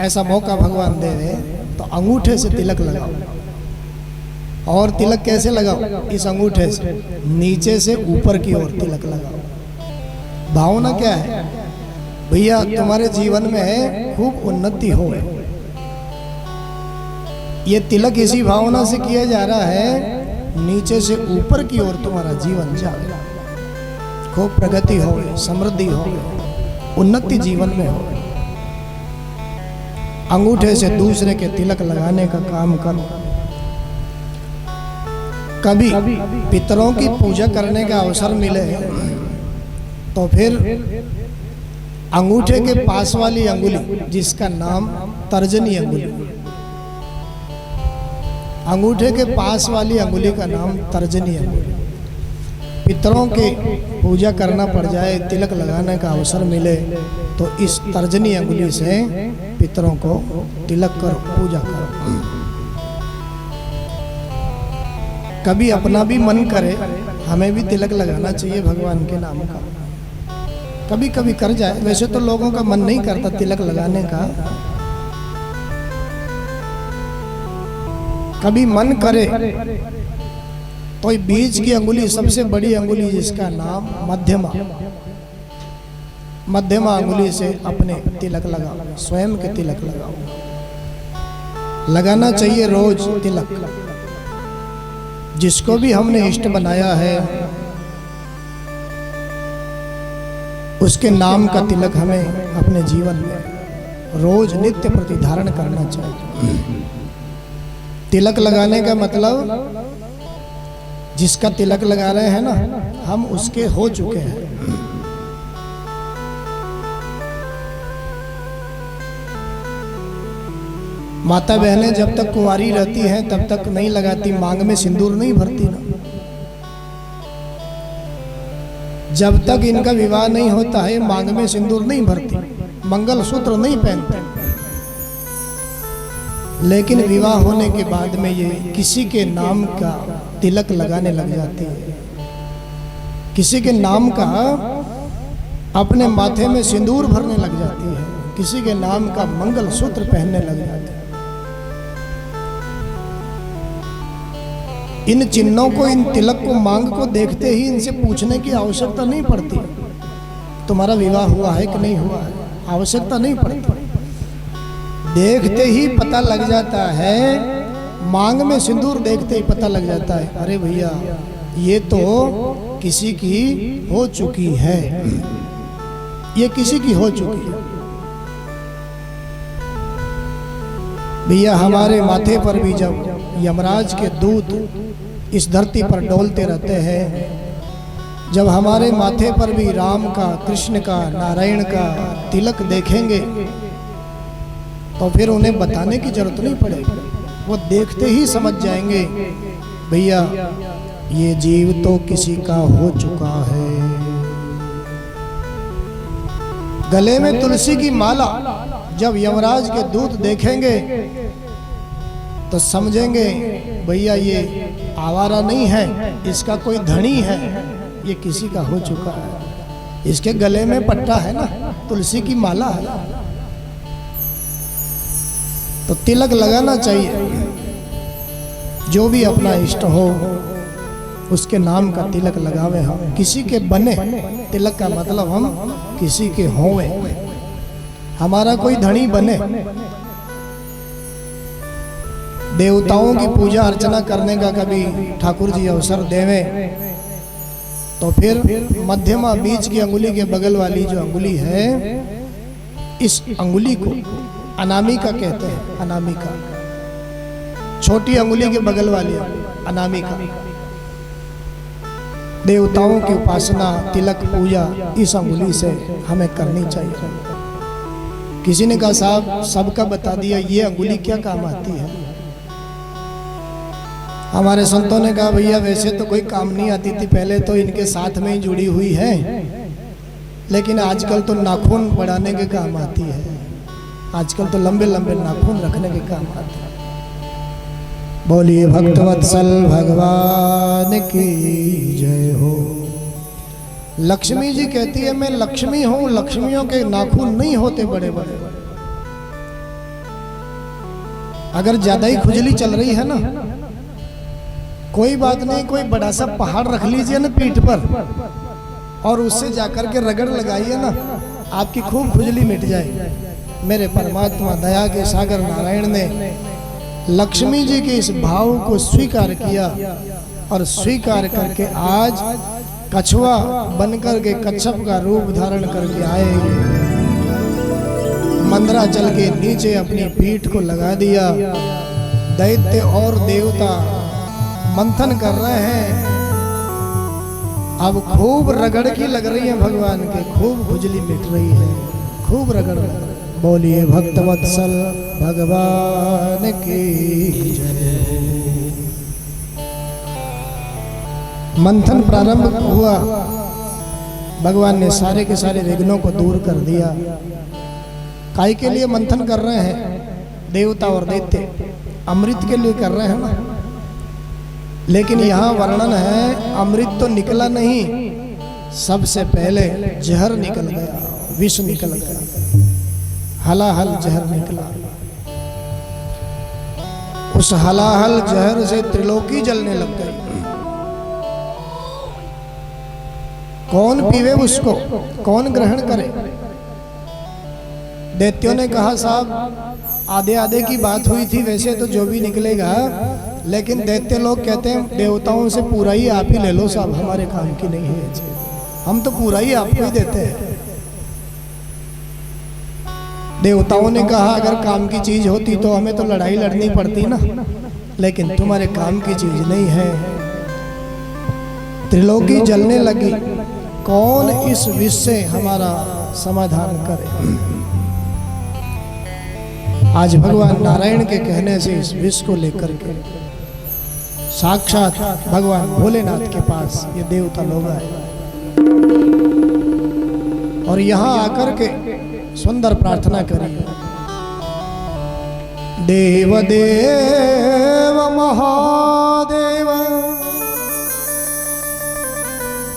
ऐसा मौका भगवान दे दे, तो अंगूठे से तिलक लगाओ। और तिलक कैसे लगाओ? इस अंगूठे से नीचे से ऊपर की ओर तिलक लगाओ। भावना क्या है भैया? तुम्हारे जीवन में खूब उन्नति हो। ये तिलक इसी भावना से किया जा रहा है, नीचे से ऊपर की ओर तुम्हारा जीवन जाए, खूब प्रगति हो, समृद्धि हो, उन्नति जीवन में हो। अंगूठे से दूसरे के तिलक लगाने का काम करो। कभी पितरों की पूजा करने का अवसर मिले तो फिर अंगूठे के पास वाली अंगुली, जिसका नाम तर्जनी अंगुली, अंगूठे के पास वाली अंगुली का नाम तर्जनी अंगुली, पितरों के पूजा करना पड़ जाए, तिलक लगाने का अवसर मिले तो इस तर्जनी अंगुली से पितरों को तिलक करो, पूजा करो। कभी अपना भी मन करे हमें भी तिलक लगाना चाहिए भगवान के नाम का, कभी कभी कर जाए। वैसे तो लोगों का मन नहीं करता तिलक लगाने का, कभी मन करे तो बीच की अंगुली, सबसे बड़ी अंगुली जिसका नाम मध्यमा, मध्यमा अंगुली से अपने तिलक लगाओ, स्वयं के तिलक लगाओ। लगाना चाहिए रोज तिलक। जिसको भी हमने इष्ट बनाया है उसके नाम का तिलक हमें अपने जीवन में रोज नित्य प्रति धारण करना चाहिए। तिलक लगाने का मतलब जिसका तिलक लगा रहे हैं ना, हम उसके हो चुके हैं। माता बहनें जब तक कुंवारी रहती हैं तब तक नहीं लगाती, मांग में सिंदूर नहीं भरती ना। जब तक इनका विवाह नहीं होता है मांग में सिंदूर नहीं भरती, मंगलसूत्र नहीं पहनते। लेकिन विवाह होने के बाद में ये किसी के नाम का तिलक लगाने लग जाती है, किसी के नाम का अपने माथे में सिंदूर भरने लग जाती है, किसी के नाम का मंगलसूत्र पहनने लग जाती है। इन चिन्हों को, इन तिलक को, मांग को देखते ही इनसे पूछने की आवश्यकता नहीं पड़ती तुम्हारा विवाह हुआ है कि नहीं हुआ है, आवश्यकता नहीं पड़ती। देखते ही पता लग जाता है, मांग में सिंदूर देखते ही पता लग जाता है, अरे भैया ये तो किसी की हो चुकी है, ये किसी की हो चुकी है। भैया हमारे माथे पर भी जब यमराज के दूत इस धरती पर डोलते रहते हैं, जब हमारे माथे पर भी राम का, कृष्ण का, नारायण का तिलक देखेंगे तो फिर उन्हें बताने की जरूरत नहीं पड़ेगी, वो देखते ही समझ जाएंगे भैया ये जीव तो किसी का हो चुका है। गले में तुलसी की माला जब यमराज के दूत देखेंगे तो समझेंगे भैया ये आवारा नहीं है, इसका कोई धनी है, ये किसी का हो चुका है। इसके गले में पट्टा है ना, तुलसी की माला है, तो तिलक लगाना चाहिए। जो भी अपना इष्ट हो उसके नाम का तिलक लगावे हम, किसी के बने। तिलक का मतलब हम किसी के होवे, हमारा कोई धनी बने। देवताओं की पूजा अर्चना करने का कभी ठाकुर जी अवसर देवें तो फिर मध्यमा बीच की अंगुली के बगल वाली जो अंगुली है, इस अंगुली को अनामिका कहते हैं। अनामिका, छोटी अंगुली के बगल वाली अनामिका। देवताओं की उपासना, तिलक पूजा इस अंगुली से हमें करनी चाहिए। किसी ने कहा साहब सबका बता दिया, ये अंगुली क्या काम आती है? हमारे संतों ने कहा भैया वैसे तो कोई काम नहीं आती थी, पहले तो इनके साथ में ही जुड़ी हुई है, लेकिन आजकल तो नाखून बढ़ाने के काम आती है। आजकल तो लंबे लंबे नाखून रखने के काम आते हैं। बोलिए भक्तवत्सल भगवान की जय हो। लक्ष्मी जी कहती है मैं लक्ष्मी हूं, लक्ष्मियों के नाखून नहीं होते बड़े बड़े। अगर ज्यादा ही खुजली चल रही है ना, कोई बात नहीं, कोई बड़ा सा पहाड़ रख लीजिए ना पीठ पर और उससे जाकर के रगड़ लगाइए ना, आपकी खूब खुजली मिट जाए। मेरे परमात्मा दया के सागर नारायण ने लक्ष्मी जी के इस भाव को स्वीकार किया और स्वीकार करके आज कछुआ बनकर के कच्छप का रूप धारण करके आए। मंदराचल के नीचे अपनी पीठ को लगा दिया। दैत्य और देवता मंथन कर रहे हैं। अब खूब रगड़ की लग रही है भगवान के, खूब खुजली मिट रही है, खूब रगड़ लग रही है। बोलिए भक्तवत्सल भगवान की जय। मंथन प्रारंभ हुआ, भगवान ने सारे के सारे विघ्नों को दूर कर दिया। काय के लिए मंथन कर रहे हैं देवता और दैत्य? अमृत के लिए कर रहे हैं ना। लेकिन यहाँ वर्णन है अमृत तो निकला नहीं, सबसे पहले जहर निकल गया, विष निकल गया, हलाहल जहर निकला। उस हलाहल जहर से त्रिलोकी जलने लग गई। कौन पीवे उसको, कौन ग्रहण करे? दैत्यों ने कहा साहब आधे आधे की बात हुई थी, वैसे तो जो भी निकलेगा, लेकिन दैत्य लोग कहते हैं देवताओं से पूरा ही आप ही ले लो साहब, हमारे काम की नहीं है, हम तो पूरा ही आपको ही देते हैं। देवताओं ने कहा अगर काम की चीज होती तो हमें तो लड़ाई लड़नी पड़ती ना, लेकिन तुम्हारे काम की चीज नहीं है। त्रिलोकी जलने लगी। कौन इस विष से हमारा समाधान करे? आज भगवान नारायण के कहने से इस विष को लेकर के साक्षात भगवान भोलेनाथ के पास ये देवता लोग आए और यहाँ आकर के सुंदर प्रार्थना करी। देव देव महादेव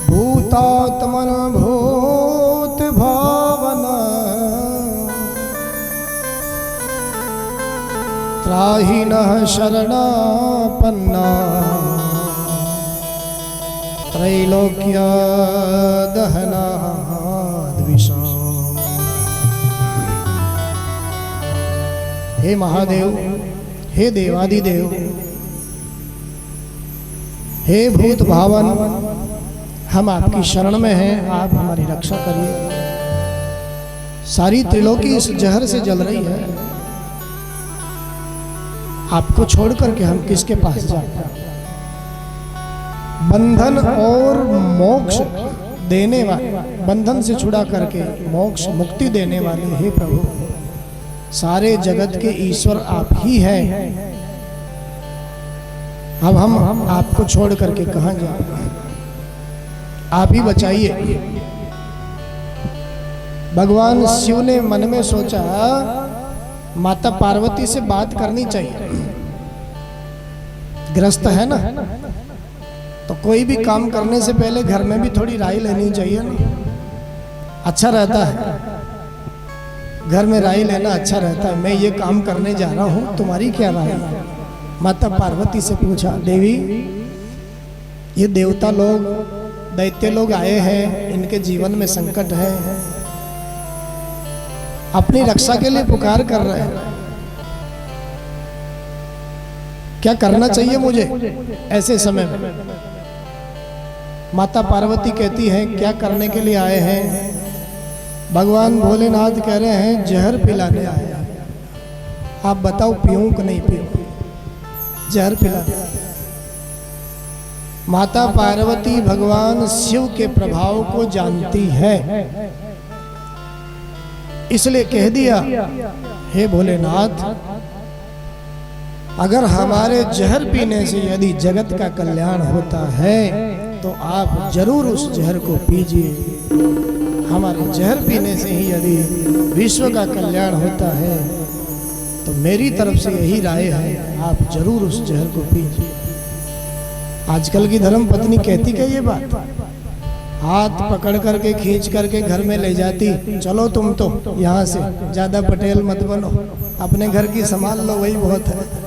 भूतात्मन भूत भावना त्राहि नः शरणापन्ना त्रैलोक्य दहना द्विषा। हे महादेव, हे देवादिदेव, हे भूत भावन, हम आपकी शरण में हैं, आप हमारी रक्षा करिए। सारी त्रिलोकी इस जहर से जल रही है, आपको छोड़ करके हम किसके पास जाए? बंधन और मोक्ष देने वाले, बंधन से छुड़ा करके मोक्ष मुक्ति देने वाले हे प्रभु, सारे जगत के ईश्वर आप ही हैं। अब हम आपको छोड़ करके कहाँ जाए? आप ही बचाइए। भगवान शिव ने मन में सोचा माता पार्वती से बात करनी चाहिए, गृहस्थ है ना, तो कोई भी काम करने से पहले घर में भी थोड़ी राय लेनी चाहिए ना, अच्छा रहता है। घर में राय लेना अच्छा रहता है। मैं ये काम करने जा रहा हूँ, तुम्हारी क्या राय है? माता पार्वती से पूछा, देवी ये देवता लोग, दैत्य लोग आए हैं, इनके जीवन में संकट है, अपनी रक्षा के लिए पुकार कर रहे हैं। क्या करना चाहिए मुझे ऐसे समय में? माता पार्वती कहती हैं क्या करने के लिए आए हैं? भगवान भोलेनाथ कह रहे हैं जहर पिलाने आए हैं। आप बताओ पीऊं कि नहीं पीऊं? जहर पिलाने। माता पार्वती भगवान शिव के प्रभाव को जानती है, इसलिए कह दिया हे भोलेनाथ, अगर हमारे जहर पीने से यदि जगत का कल्याण होता है तो आप जरूर उस जहर को पीजिए। हमारे जहर पीने से ही यदि विश्व का कल्याण होता है तो मेरी तरफ से यही राय है, आप जरूर उस जहर को पीजिए। आजकल की धर्म पत्नी कहती क्या ये बात? हाथ पकड़ करके खींच करके घर में ले जाती, चलो तुम तो यहाँ से ज्यादा पटेल मत बनो, अपने घर की संभाल लो, वही बहुत है।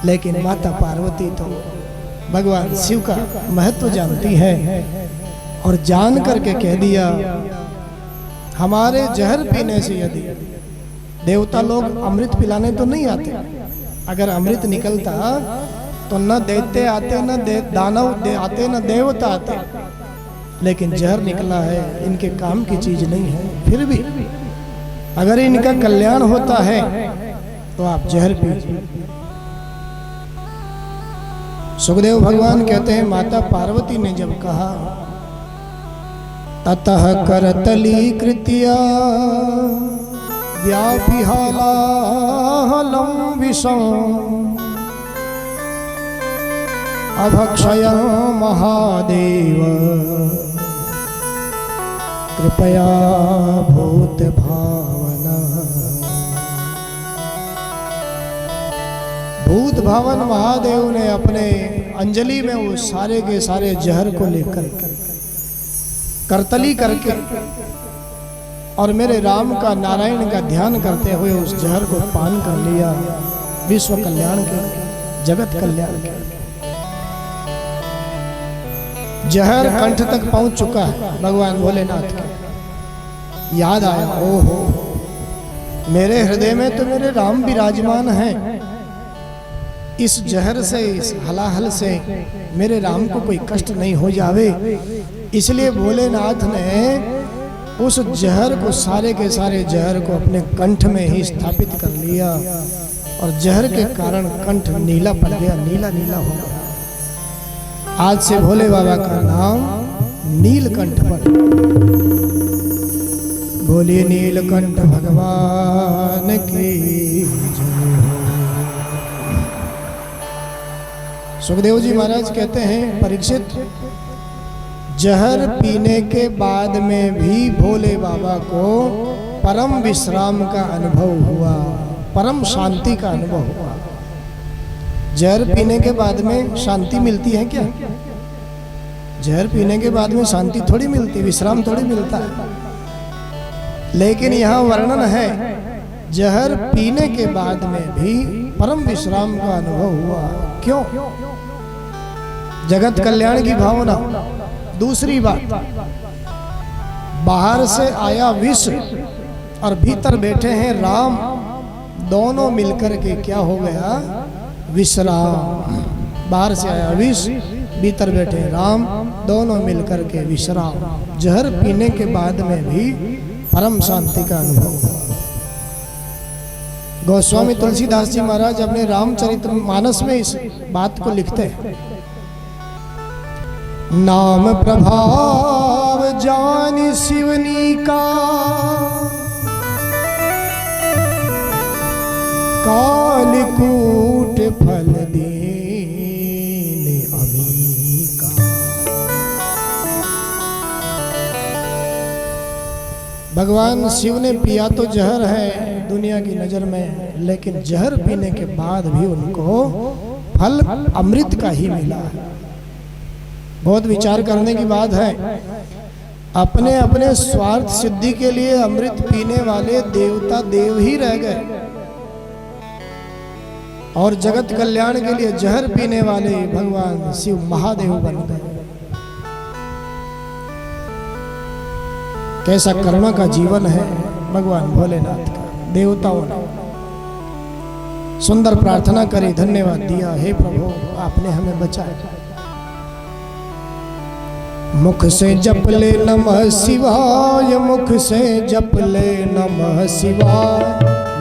लेकिन माता पार्वती तो भगवान शिव का महत्व जानती है और जान करके कह दिया हमारे जहर पीने से यदि देवता लोग अमृत पिलाने तो नहीं आते, अगर अमृत निकलता तो न दैत्य आते, न दानव आते, न देवता आते, लेकिन जहर निकला है, इनके काम की चीज नहीं है। फिर भी अगर इनका कल्याण होता है तो आप जहर पीजिए। सुखदेव भगवान कहते हैं माता पार्वती ने जब कहा ततः करतली कृत्या व्यापिहालाहलं विषं अभक्षयं महादेव कृपया भूत भावना। भूत भावन महादेव ने अपने अंजलि में वो सारे के सारे जहर को लेकर करतली करके और मेरे राम का नारायण का ध्यान करते हुए उस जहर को पान कर लिया, विश्व कल्याण के, जगत कल्याण के। जहर कंठ तक पहुंच चुका है भगवान भोलेनाथ के। याद आया, ओहो मेरे हृदय में तो मेरे राम विराजमान हैं, इस जहर से, इस हलाहल से मेरे राम को कोई कष्ट नहीं हो जावे। इसलिए भोलेनाथ ने उस जहर को, सारे के सारे जहर को अपने कंठ में ही स्थापित कर लिया और जहर के कारण कंठ नीला पड़ गया, नीला नीला हो गया। आज से भोले बाबा का नाम नीलकंठ पड़। बोलिए नीलकंठ भगवान की जय। सुखदेव जी महाराज कहते हैं परीक्षित, जहर पीने के बाद में भी भोले बाबा को परम विश्राम का अनुभव हुआ, परम शांति का अनुभव हुआ। जहर पीने के बाद में शांति मिलती है क्या? जहर पीने के बाद में शांति थोड़ी मिलती, विश्राम थोड़ी मिलता है। लेकिन यहाँ वर्णन है जहर पीने के बाद में भी परम विश्राम का अनुभव हुआ। क्यों? जगत कल्याण की भावना। दूसरी बात, बाहर से आया विष और भीतर बैठे हैं राम, दोनों मिलकर के क्या हो गया? विश्राम। बाहर से आया विष, भीतर बैठे राम, दोनों मिलकर के विश्राम। जहर पीने के बाद में भी परम शांति का अनुभव हुआ। गोस्वामी तुलसीदास जी महाराज अपने रामचरितमानस में इस बात को लिखते हैं, नाम प्रभाव जान शिवनी का, कालकूट फल देने अमी का। भगवान शिव ने पिया तो जहर है दुनिया की नजर में, लेकिन जहर पीने के बाद भी उनको फल अमृत का ही मिला है। बहुत विचार करने की बात है। अपने अपने स्वार्थ सिद्धि के लिए अमृत पीने वाले देवता देव ही रह गए और जगत कल्याण के लिए जहर पीने वाले भगवान शिव महादेव बन गए। कैसा करुणा का जीवन है भगवान भोलेनाथ का, देवताओं ने। सुंदर प्रार्थना करी, धन्यवाद दिया। हे प्रभु आपने हमें बचाया। मुख से जप ले नमः शिवाय, मुख से जप ले नमः शिवाय,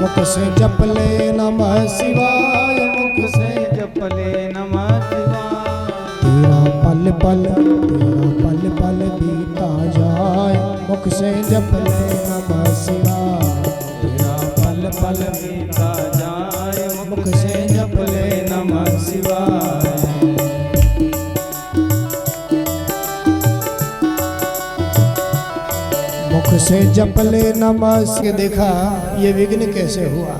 मुख से जप ले नमः शिवाय, मुख से जप ले नमः शिवाय। तेरा पल पल बीता जाए, मुख से जप ले नमः शिवाय। तेरा पल पल बीता जाए, मुख से जप ले नमः शिवाय। मुख से जप ले नमः शिवाय। देखा ये विघ्न कैसे हुआ,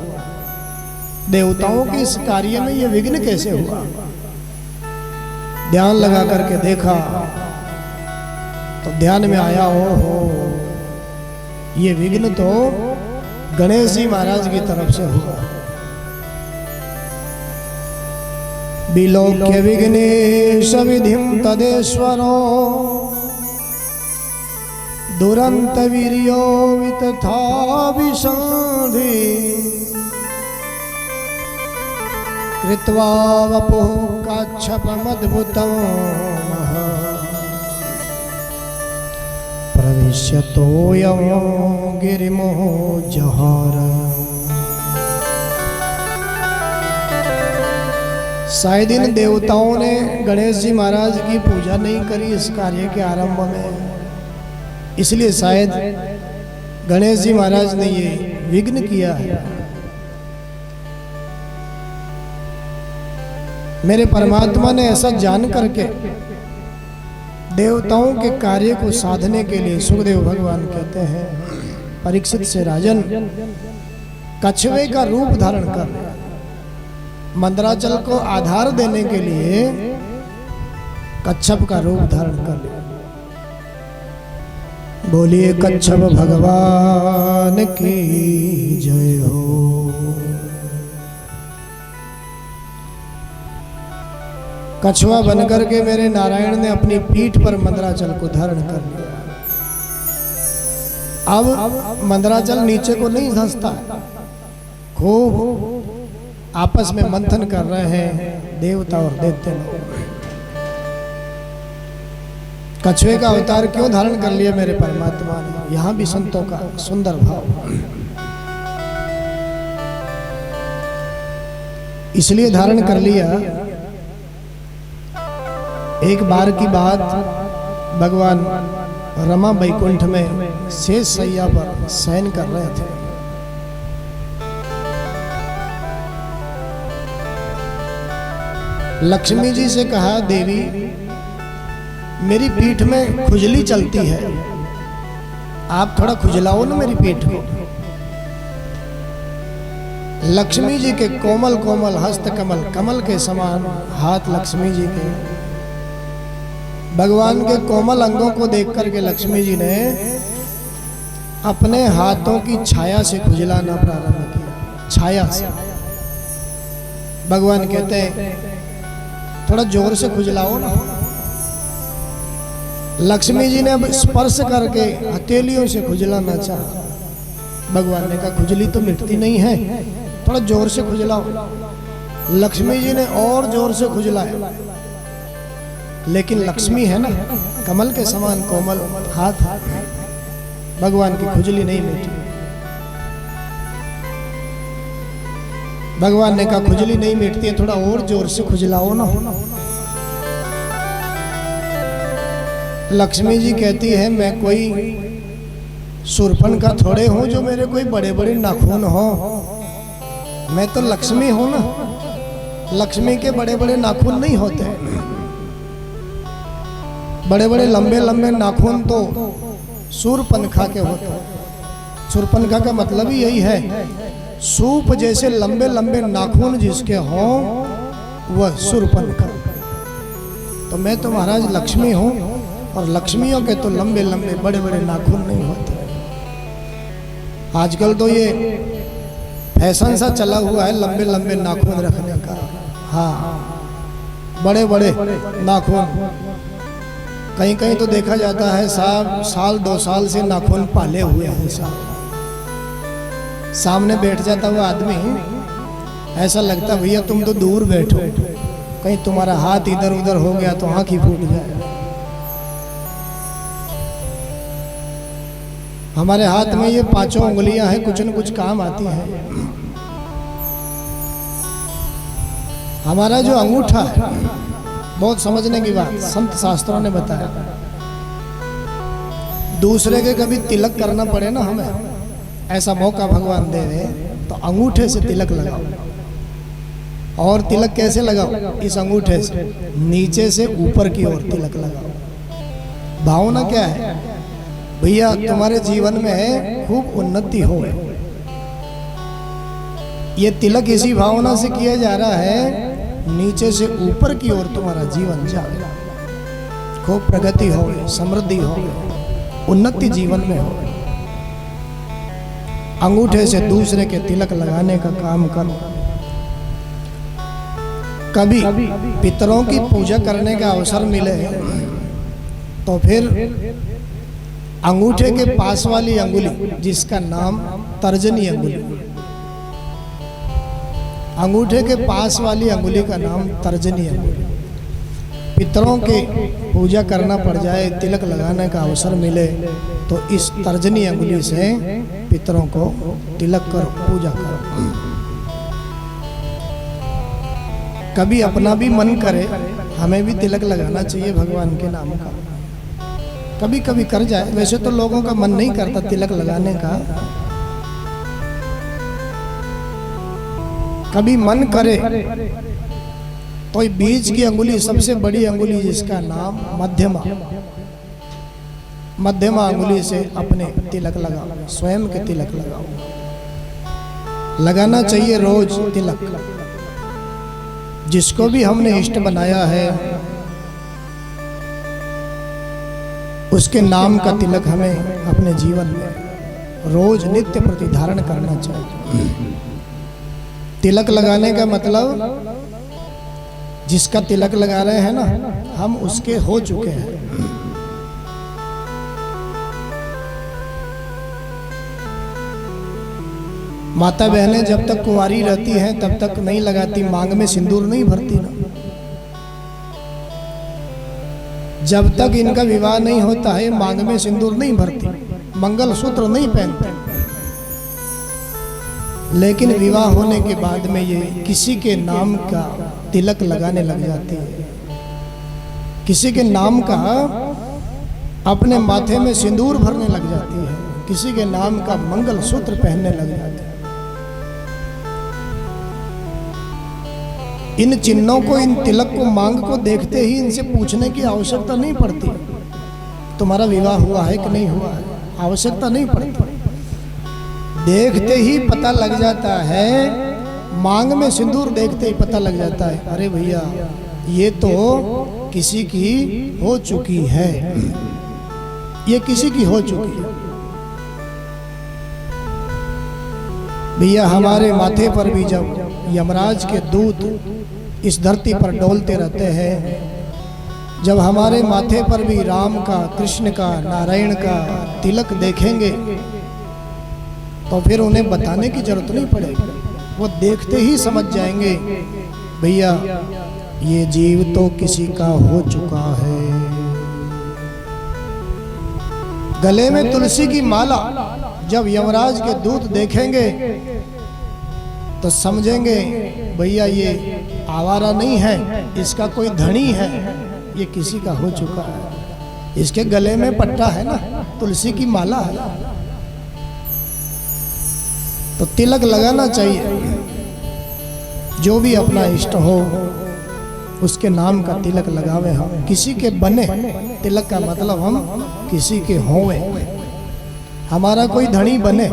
देवताओं के इस कार्य में ये विघ्न कैसे हुआ। ध्यान लगा करके देखा तो ध्यान में आया, हो ये विघ्न तो गणेश जी महाराज की तरफ से हुआ। विलोक्य विघ्नेश विधिम तदेश्वरो दुरंत वीर्यो वितथा विसंधि कृत्वा वपुः काच्छपमद्भुतं प्रविश्यतोऽयं गिरिमो जहार। शायद इन देवताओं ने गणेश जी महाराज की पूजा नहीं करी इस कार्य के आरंभ में, इसलिए शायद गणेश जी महाराज ने ये विघ्न किया है। मेरे परमात्मा ने ऐसा जान करके देवताओं के कार्य को साधने के लिए सुखदेव भगवान कहते हैं परीक्षित से, राजन कछुए का रूप धारण कर मंदराचल को आधार देने के लिए कच्छप का रूप धारण कर लिया। बोलिए कच्छप भगवान की जय हो। कछुआ बनकर के मेरे नारायण ने अपनी पीठ पर मंदराचल को धारण कर लिया। अब मंदराचल नीचे को नहीं धंसता, खूब आपस में मंथन कर रहे हैं देवता और दैत्य लोग। कछुए का अवतार क्यों धारण कर लिया मेरे परमात्मा ने, यहां भी संतों का सुंदर भाव। इसलिए धारण कर लिया, एक बार की बात, भगवान रमा वैकुंठ में शेष सैया पर शयन कर रहे थे। लक्ष्मी जी से कहा, देवी मेरी पीठ में खुजली चलती है, आप थोड़ा खुजलाओ ना मेरी पीठ को। लक्ष्मी जी के कोमल कोमल हस्त कमल, कमल के समान हाथ लक्ष्मी जी के, भगवान के कोमल अंगों को देख करके लक्ष्मी जी ने अपने हाथों की छाया से खुजलाना प्रारंभ किया। छाया से भगवान कहते हैं थोड़ा जोर से खुजलाओ ना। लक्ष्मी जी ने अब स्पर्श करके हथेलियों से खुजलाना चाहा। भगवान ने कहा खुजली तो मिटती नहीं है, थोड़ा जोर से खुजलाओ। लक्ष्मी जी ने और जोर से खुजलाया, लेकिन लक्ष्मी है ना, कमल के समान कोमल हाथ, भगवान की खुजली नहीं मिटी। भगवान ने कहा खुजली नहीं मिटती है, थोड़ा और जोर से खुजलाओ ना। लक्ष्मी जी कहती है मैं कोई सुरपन का थोड़े हूं जो मेरे कोई बड़े बड़े नाखून हो, मैं तो लक्ष्मी हूं ना। लक्ष्मी के बड़े बड़े नाखून नहीं होते, बड़े बड़े लंबे लंबे नाखून तो सूर्पनखा के होते हैं। सूर्पनखा का मतलब ही यही है, सूप जैसे लंबे लंबे नाखून जिसके हों वह सूर्पनखा। तो मैं तो महाराज लक्ष्मी हूं, और लक्ष्मियों के तो लंबे लंबे बड़े बड़े नाखून नहीं होते। आजकल तो ये फैशन सा चला हुआ है लंबे लंबे नाखून रखने का। हाँ, बड़े बड़े नाखून, कहीं कहीं तो देखा जाता है साहब साल 2 साल से नाखून पाले हुए हैं साहब। सामने बैठ जाता हुआ आदमी ऐसा लगता भैया तुम तो दूर बैठो, कहीं तुम्हारा हाथ इधर उधर हो गया तो आंख ही फूट जाए। हमारे हाथ में ये 5 उंगलियां हैं, कुछ न कुछ काम आती हैं। हमारा जो अंगूठा है, बहुत समझने की बात, संत शास्त्रों ने बताया, दूसरे के कभी तिलक करना पड़े ना हमें, ऐसा मौका भगवान दे दे तो अंगूठे से तिलक लगाओ। और तिलक कैसे लगाओ? इस अंगूठे से नीचे से ऊपर की ओर तिलक लगाओ। भावना क्या है भैया? तुम्हारे जीवन में खूब उन्नति हो। ये तिलक इसी भावना से किया जा रहा है, नीचे से ऊपर की ओर तुम्हारा जीवन जाए, खूब प्रगति हो, समृद्धि हो, उन्नति जीवन में हो। अंगूठे से दूसरे के तिलक लगाने का काम करो। कभी पितरों की पूजा करने का अवसर मिले तो फिर अंगूठे के पास वाली अंगुली, जिसका नाम तर्जनी अंगुली, अंगूठे के पास वाली अंगुली का नाम तर्जनी अंगुली, पितरों के पूजा करना पड़ जाए, तिलक लगाने का अवसर मिले तो इस तर्जनी अंगुली से पितरों को तिलक करो, पूजा करो। कभी अपना भी मन करे हमें भी तिलक लगाना चाहिए भगवान के नाम का, कभी कभी कर जाए। वैसे तो लोगों का मन नहीं करता तिलक लगाने का, कभी मन करे तो बीच की अंगुली, सबसे बड़ी अंगुली जिसका नाम मध्यमा, मध्यमा अंगुली से अपने तिलक लगाओ, स्वयं के तिलक लगाओ। लगाना चाहिए रोज तिलक। जिसको भी हमने इष्ट बनाया है उसके नाम का तिलक हमें अपने जीवन में रोज नित्य प्रति धारण करना चाहिए। तिलक लगाने का मतलब जिसका तिलक लगा रहे हैं ना, हम उसके हो चुके हैं। माता बहनें जब तक कुंवारी रहती हैं तब तक नहीं लगाती, मांग में सिंदूर नहीं भरती ना। जब तक इनका विवाह नहीं होता है मांग में सिंदूर नहीं भरती, मंगल सूत्र नहीं पहनती। लेकिन विवाह होने के बाद में ये किसी के नाम का तिलक लगाने लग जाती है, किसी के नाम का अपने माथे में सिंदूर भरने लग जाती है, किसी के नाम का मंगल सूत्र पहनने लग जाती है। इन चिन्हों को, इन तिलक को, मांग को देखते ही इनसे पूछने की आवश्यकता नहीं पड़ती तुम्हारा विवाह हुआ है कि नहीं हुआ है, आवश्यकता नहीं पड़ती। देखते ही पता लग जाता है, मांग में सिंदूर देखते ही पता लग जाता है, अरे भैया ये तो किसी की हो चुकी है, ये किसी की हो चुकी है। भैया हमारे माथे पर भी जब यमराज के दूत इस धरती पर डोलते रहते हैं, जब हमारे माथे पर भी राम का, कृष्ण का, नारायण का तिलक देखेंगे तो फिर उन्हें बताने की जरूरत नहीं पड़ेगी, वो देखते ही समझ जाएंगे भैया ये जीव तो किसी का हो चुका है। गले में तुलसी की माला जब यमराज के दूत देखेंगे तो समझेंगे भैया ये आवारा नहीं है, इसका कोई धनी है, ये किसी का हो चुका है। इसके गले में पट्टा है ना, तुलसी की माला है। तो तिलक लगाना चाहिए। जो भी अपना इष्ट हो उसके नाम का तिलक लगावे हम, किसी के बने। तिलक का मतलब हम किसी के होवे, हमारा कोई धनी बने।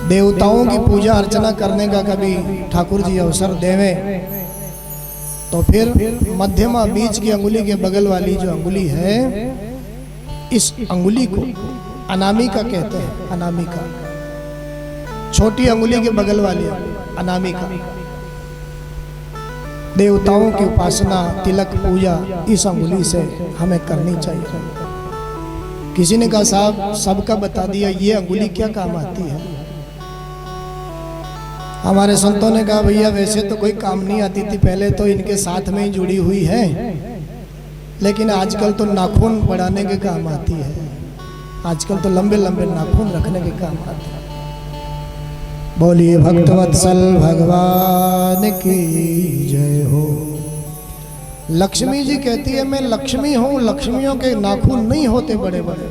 देवताओं की पूजा अर्चना करने का कभी ठाकुर जी अवसर देवे तो फिर मध्यमा बीच की अंगुली के बगल वाली जो अंगुली है, इस अंगुली को अनामिका कहते हैं। अनामिका, छोटी अंगुली के बगल वाली अनामिका। देवताओं की उपासना, तिलक, पूजा इस अंगुली से हमें करनी चाहिए। किसी ने कहा साहब सबका बता दिया, ये अंगुली क्या काम आती है? हमारे संतों ने कहा भैया वैसे तो कोई काम नहीं आती थी, पहले तो इनके साथ में ही जुड़ी हुई है, लेकिन आजकल तो नाखून बढ़ाने के काम आती है, आजकल तो लंबे लंबे नाखून रखने के काम आते हैं। बोलिए भक्तवत्सल भगवान की जय हो। लक्ष्मी जी कहती है मैं लक्ष्मी हूं, लक्ष्मियों के नाखून नहीं होते बड़े बड़े।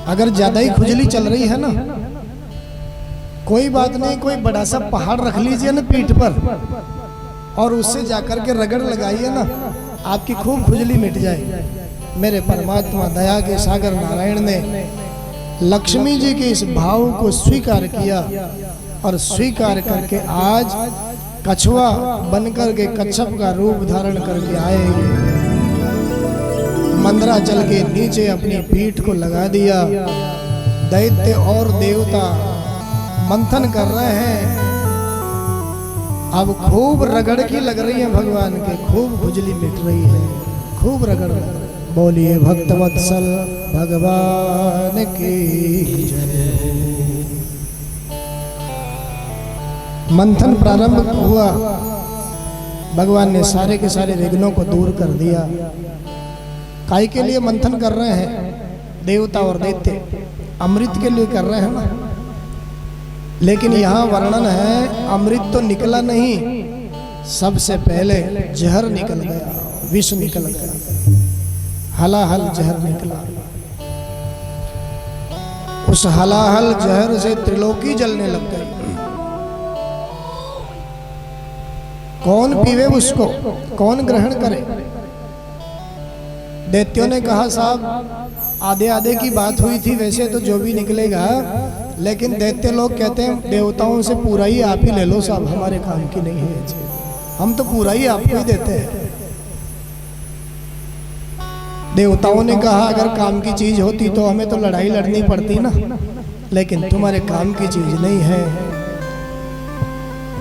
अगर ज्यादा ही खुजली चल रही है ना, कोई बात नहीं, कोई बड़ा सा पहाड़ रख लीजिए ना पीठ पर और उससे जाकर के रगड़ लगाइए ना, आपकी खूब खुजली मिट जाए। मेरे परमात्मा दया के सागर नारायण ने लक्ष्मी जी के इस भाव को स्वीकार किया और स्वीकार करके आज कछुआ बनकर के कच्छप का रूप धारण करके आए। मंदराचल के नीचे अपनी पीठ को लगा दिया। दैत्य और देवता मंथन कर रहे हैं। अब खूब रगड़ की लग रही है भगवान के, खूब खुजली मिट रही है, खूब रगड़ लग रही है। बोलिए भक्तवत्सल भगवान की जय। मंथन प्रारंभ हुआ, भगवान ने सारे के सारे विघ्नों को दूर कर दिया। काई के लिए मंथन कर रहे हैं? देवता और दैत्य अमृत के लिए कर रहे हैं ना। लेकिन यहाँ वर्णन है अमृत तो निकला नहीं, सबसे पहले जहर निकल गया, विष निकल गया, हलाहल जहर निकला। उस हलाहल जहर से त्रिलोकी जलने लग गई। कौन पीवे उसको, कौन ग्रहण करे? दैत्यों ने कहा साहब आधे आधे की बात हुई थी, वैसे तो जो भी निकलेगा, लेकिन दैत्य लोग कहते हैं देवताओं से पूरा ही आप ही ले लो साहब, हमारे काम की नहीं है, हम तो पूरा ही आपको ही देते हैं। देवताओं ने कहा अगर काम की चीज होती तो हमें तो लड़ाई लड़नी पड़ती ना, लेकिन तुम्हारे काम की चीज नहीं है।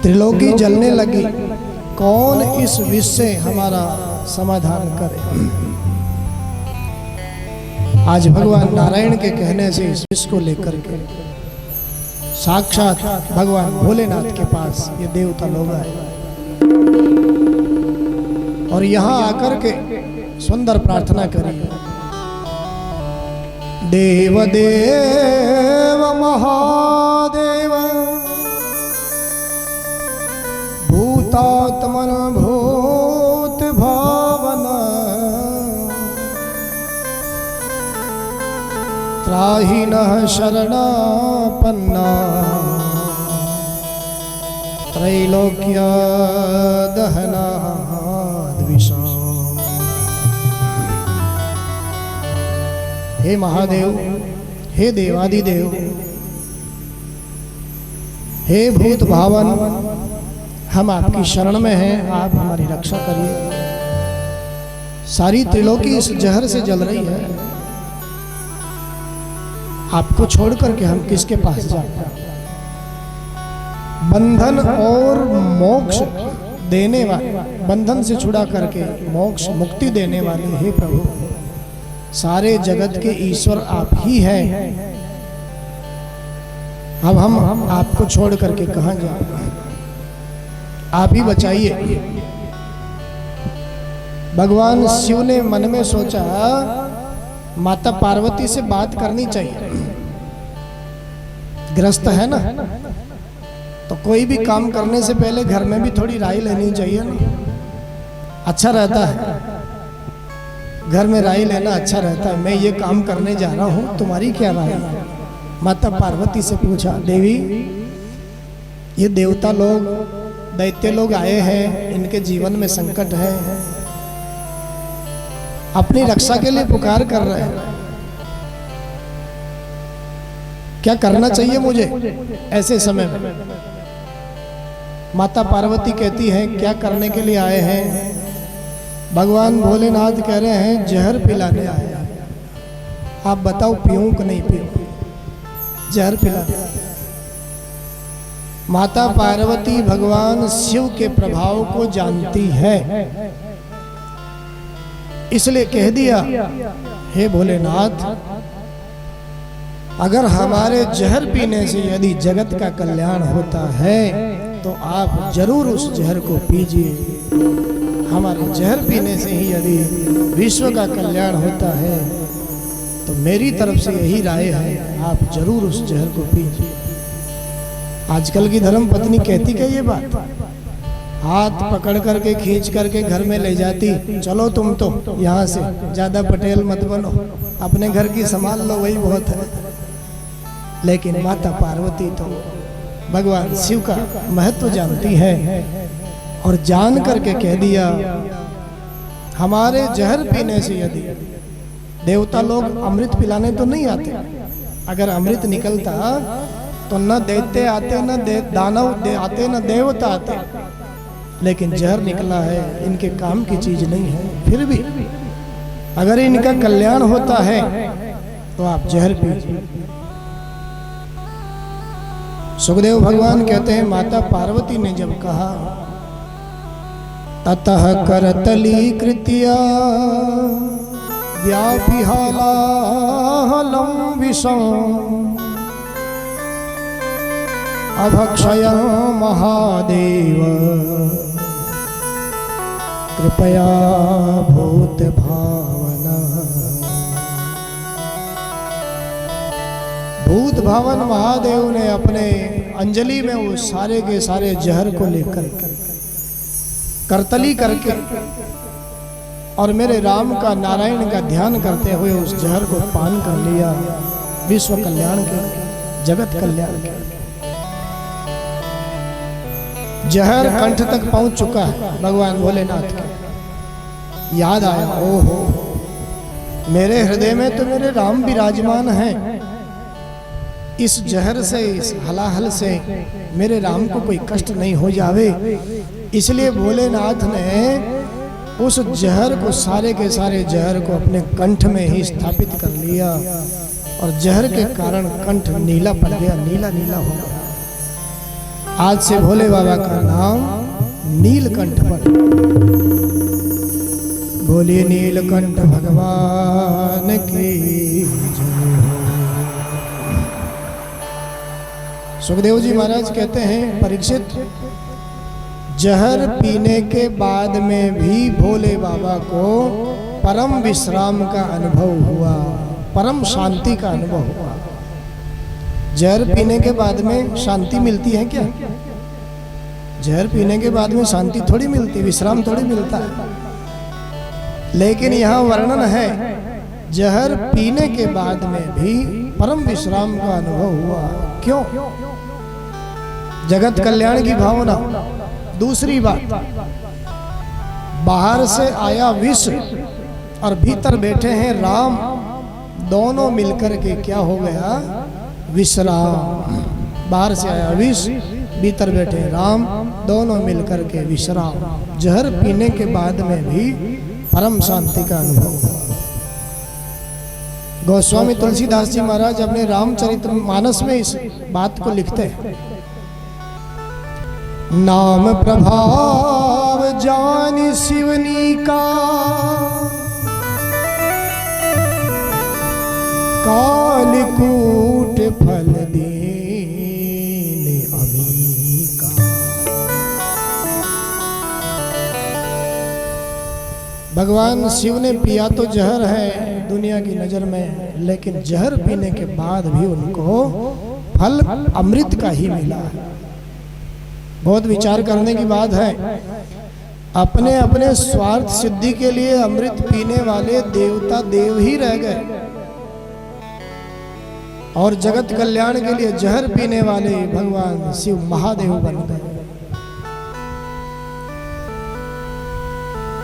त्रिलोकी जलने लगी, कौन इस विष से हमारा समाधान करे? आज भगवान नारायण के कहने से इस विष को लेकर के साक्षात भगवान भोलेनाथ के पास ये देवता लोग आए और यहाँ आकर के सुंदर प्रार्थना करी। देव देव महादेव भूतात्मन भूत भावना त्राहि नः शरणापन्ना त्रैलोक्य दहना द्विषा। हे महादेव, हे देवादिदेव, हे भूत भावन, हम आपकी शरण में हैं, आप हमारी रक्षा करिए। सारी त्रिलोकी इस जहर से जल रही है, आपको छोड़ करके हम किसके पास जाते? बंधन और मोक्ष देने वाले, बंधन से छुड़ा करके मोक्ष मुक्ति देने वाले हे प्रभु, सारे जगत के ईश्वर आप ही हैं। अब हम आपको छोड़ करके कहां जाएं? आप ही बचाइए। भगवान शिव ने मन में सोचा माता पार्वती से बात करनी चाहिए, गृहस्थ है ना, तो कोई भी काम करने से पहले घर में भी थोड़ी राय लेनी चाहिए ना, अच्छा रहता है। घर में राय लेना अच्छा रहता है। मैं ये काम करने जा रहा हूँ, तुम्हारी क्या राय है? माता पार्वती से पूछा, देवी ये देवता लोग, दैत्य लोग आए हैं, इनके जीवन में संकट है, अपनी रक्षा के लिए पुकार कर रहे हैं, क्या करना चाहिए मुझे ऐसे समय में? माता पार्वती कहती हैं क्या करने के लिए आए हैं? भगवान भोलेनाथ कह रहे हैं जहर पिलाने आए हैं, आप बताओ पीऊं कि नहीं पीऊं? जहर पिलाने। माता पार्वती भगवान शिव के प्रभाव को जानती है, इसलिए कह दिया हे भोलेनाथ अगर हमारे जहर पीने से यदि जगत का कल्याण होता है तो आप जरूर उस जहर को पीजिए। हमारे जहर पीने से ही यदि विश्व का कल्याण होता है तो मेरी तरफ से यही राय है, आप जरूर उस जहर को पीजिए। आजकल की धर्म पत्नी कहती क्या ये बात, हाथ पकड़ करके खींच करके घर में ले जाती, चलो तुम तो यहाँ से ज्यादा पटेल मत बनो, अपने घर की संभाल लो, वही बहुत है। लेकिन माता पार्वती तो भगवान शिव का महत्व जानती है और जान करके कह दिया, हमारे जहर पीने से यदि देवता लोग अमृत पिलाने तो नहीं आते, अगर अमृत निकलता तो न दैत्य आते, न दानव आते, न देवता आते, लेकिन जहर निकला है, इनके काम की चीज नहीं है। फिर भी अगर इनका कल्याण होता है तो आप जहर पीजिए। सुखदेव भगवान कहते हैं, माता पार्वती ने जब कहा, ततः करतली कृत्या व्यापिहालाहलं विषं अभक्षयं महादेव कृपया भूत भावना। भूत भावन महादेव ने अपने अंजलि में वो सारे के सारे जहर को लेकर करतली करके और मेरे राम का नारायण का ध्यान करते हुए उस जहर को पान कर लिया, विश्व कल्याण के, जगत कल्याण के। जहर कंठ तक पहुंच चुका है भगवान भोलेनाथ के। याद आया, ओहो मेरे हृदय में तो मेरे राम विराजमान हैं, इस जहर से, इस हलाहल से मेरे राम को कोई कष्ट नहीं हो जावे। इसलिए भोलेनाथ ने उस जहर को, सारे के सारे जहर को अपने कंठ में ही स्थापित कर लिया और जहर के कारण कंठ नीला पड़ गया, नीला नीला हो गया। आज से भोले बाबा का नाम नीलकंठ पड़। बोलिए नीलकंठ भगवान की जय। सुखदेव जी महाराज कहते हैं, परीक्षित, जहर पीने के बाद में भी भोले बाबा को परम विश्राम का अनुभव हुआ, परम शांति का अनुभव हुआ। जहर पीने के बाद में शांति मिलती है क्या? जहर पीने के बाद में शांति थोड़ी मिलती, विश्राम थोड़ी मिलता है। लेकिन यहाँ वर्णन है, जहर पीने के बाद में भी परम विश्राम का अनुभव हुआ। क्यों? जगत कल्याण की भावना। दूसरी बात, बाहर से आया विष और भीतर बैठे हैं राम, दोनों मिलकर के क्या हो गया? विश्राम। बाहर से आया विष, भीतर बैठे राम, दोनों मिलकर के विश्राम। जहर पीने के बाद में भी परम शांति का अनुभव हुआ। गोस्वामी तुलसीदास जी महाराज अपने रामचरितमानस में इस बात को लिखते हैं, नाम प्रभाव जान शिवनी का, कालकूट फल देने अभी का। भगवान शिव ने पिया तो जहर है दुनिया की नजर में, लेकिन जहर पीने के बाद भी उनको फल अमृत का ही मिला है। बहुत विचार करने की बात है। अपने अपने स्वार्थ सिद्धि के लिए अमृत पीने वाले देवता देव ही रह गए और जगत कल्याण के लिए जहर पीने वाले भगवान शिव महादेव बन गए।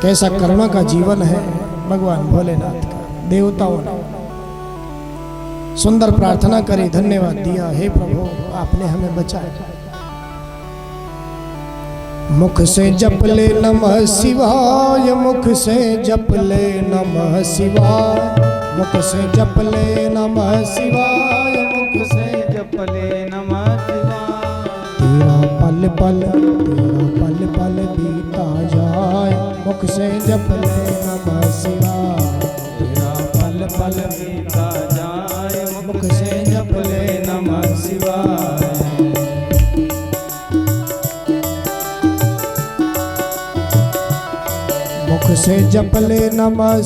कैसा करुणा का जीवन है भगवान भोलेनाथ का। देवताओं ने सुंदर प्रार्थना करी, धन्यवाद दिया, हे प्रभु आपने हमें बचाया। मुख से जप ले नमः शिवाय, मुख से जप ले नमः शिवाय, मुख से जप ले नमः शिवाय, मुख से जप ले नमः शिवाय। तेरा पल पल बीता जाए, मुख से जप ले नमः शिवाय। तेरा पल पल बीता जाए, मुख से जप मुख से जप ले नमः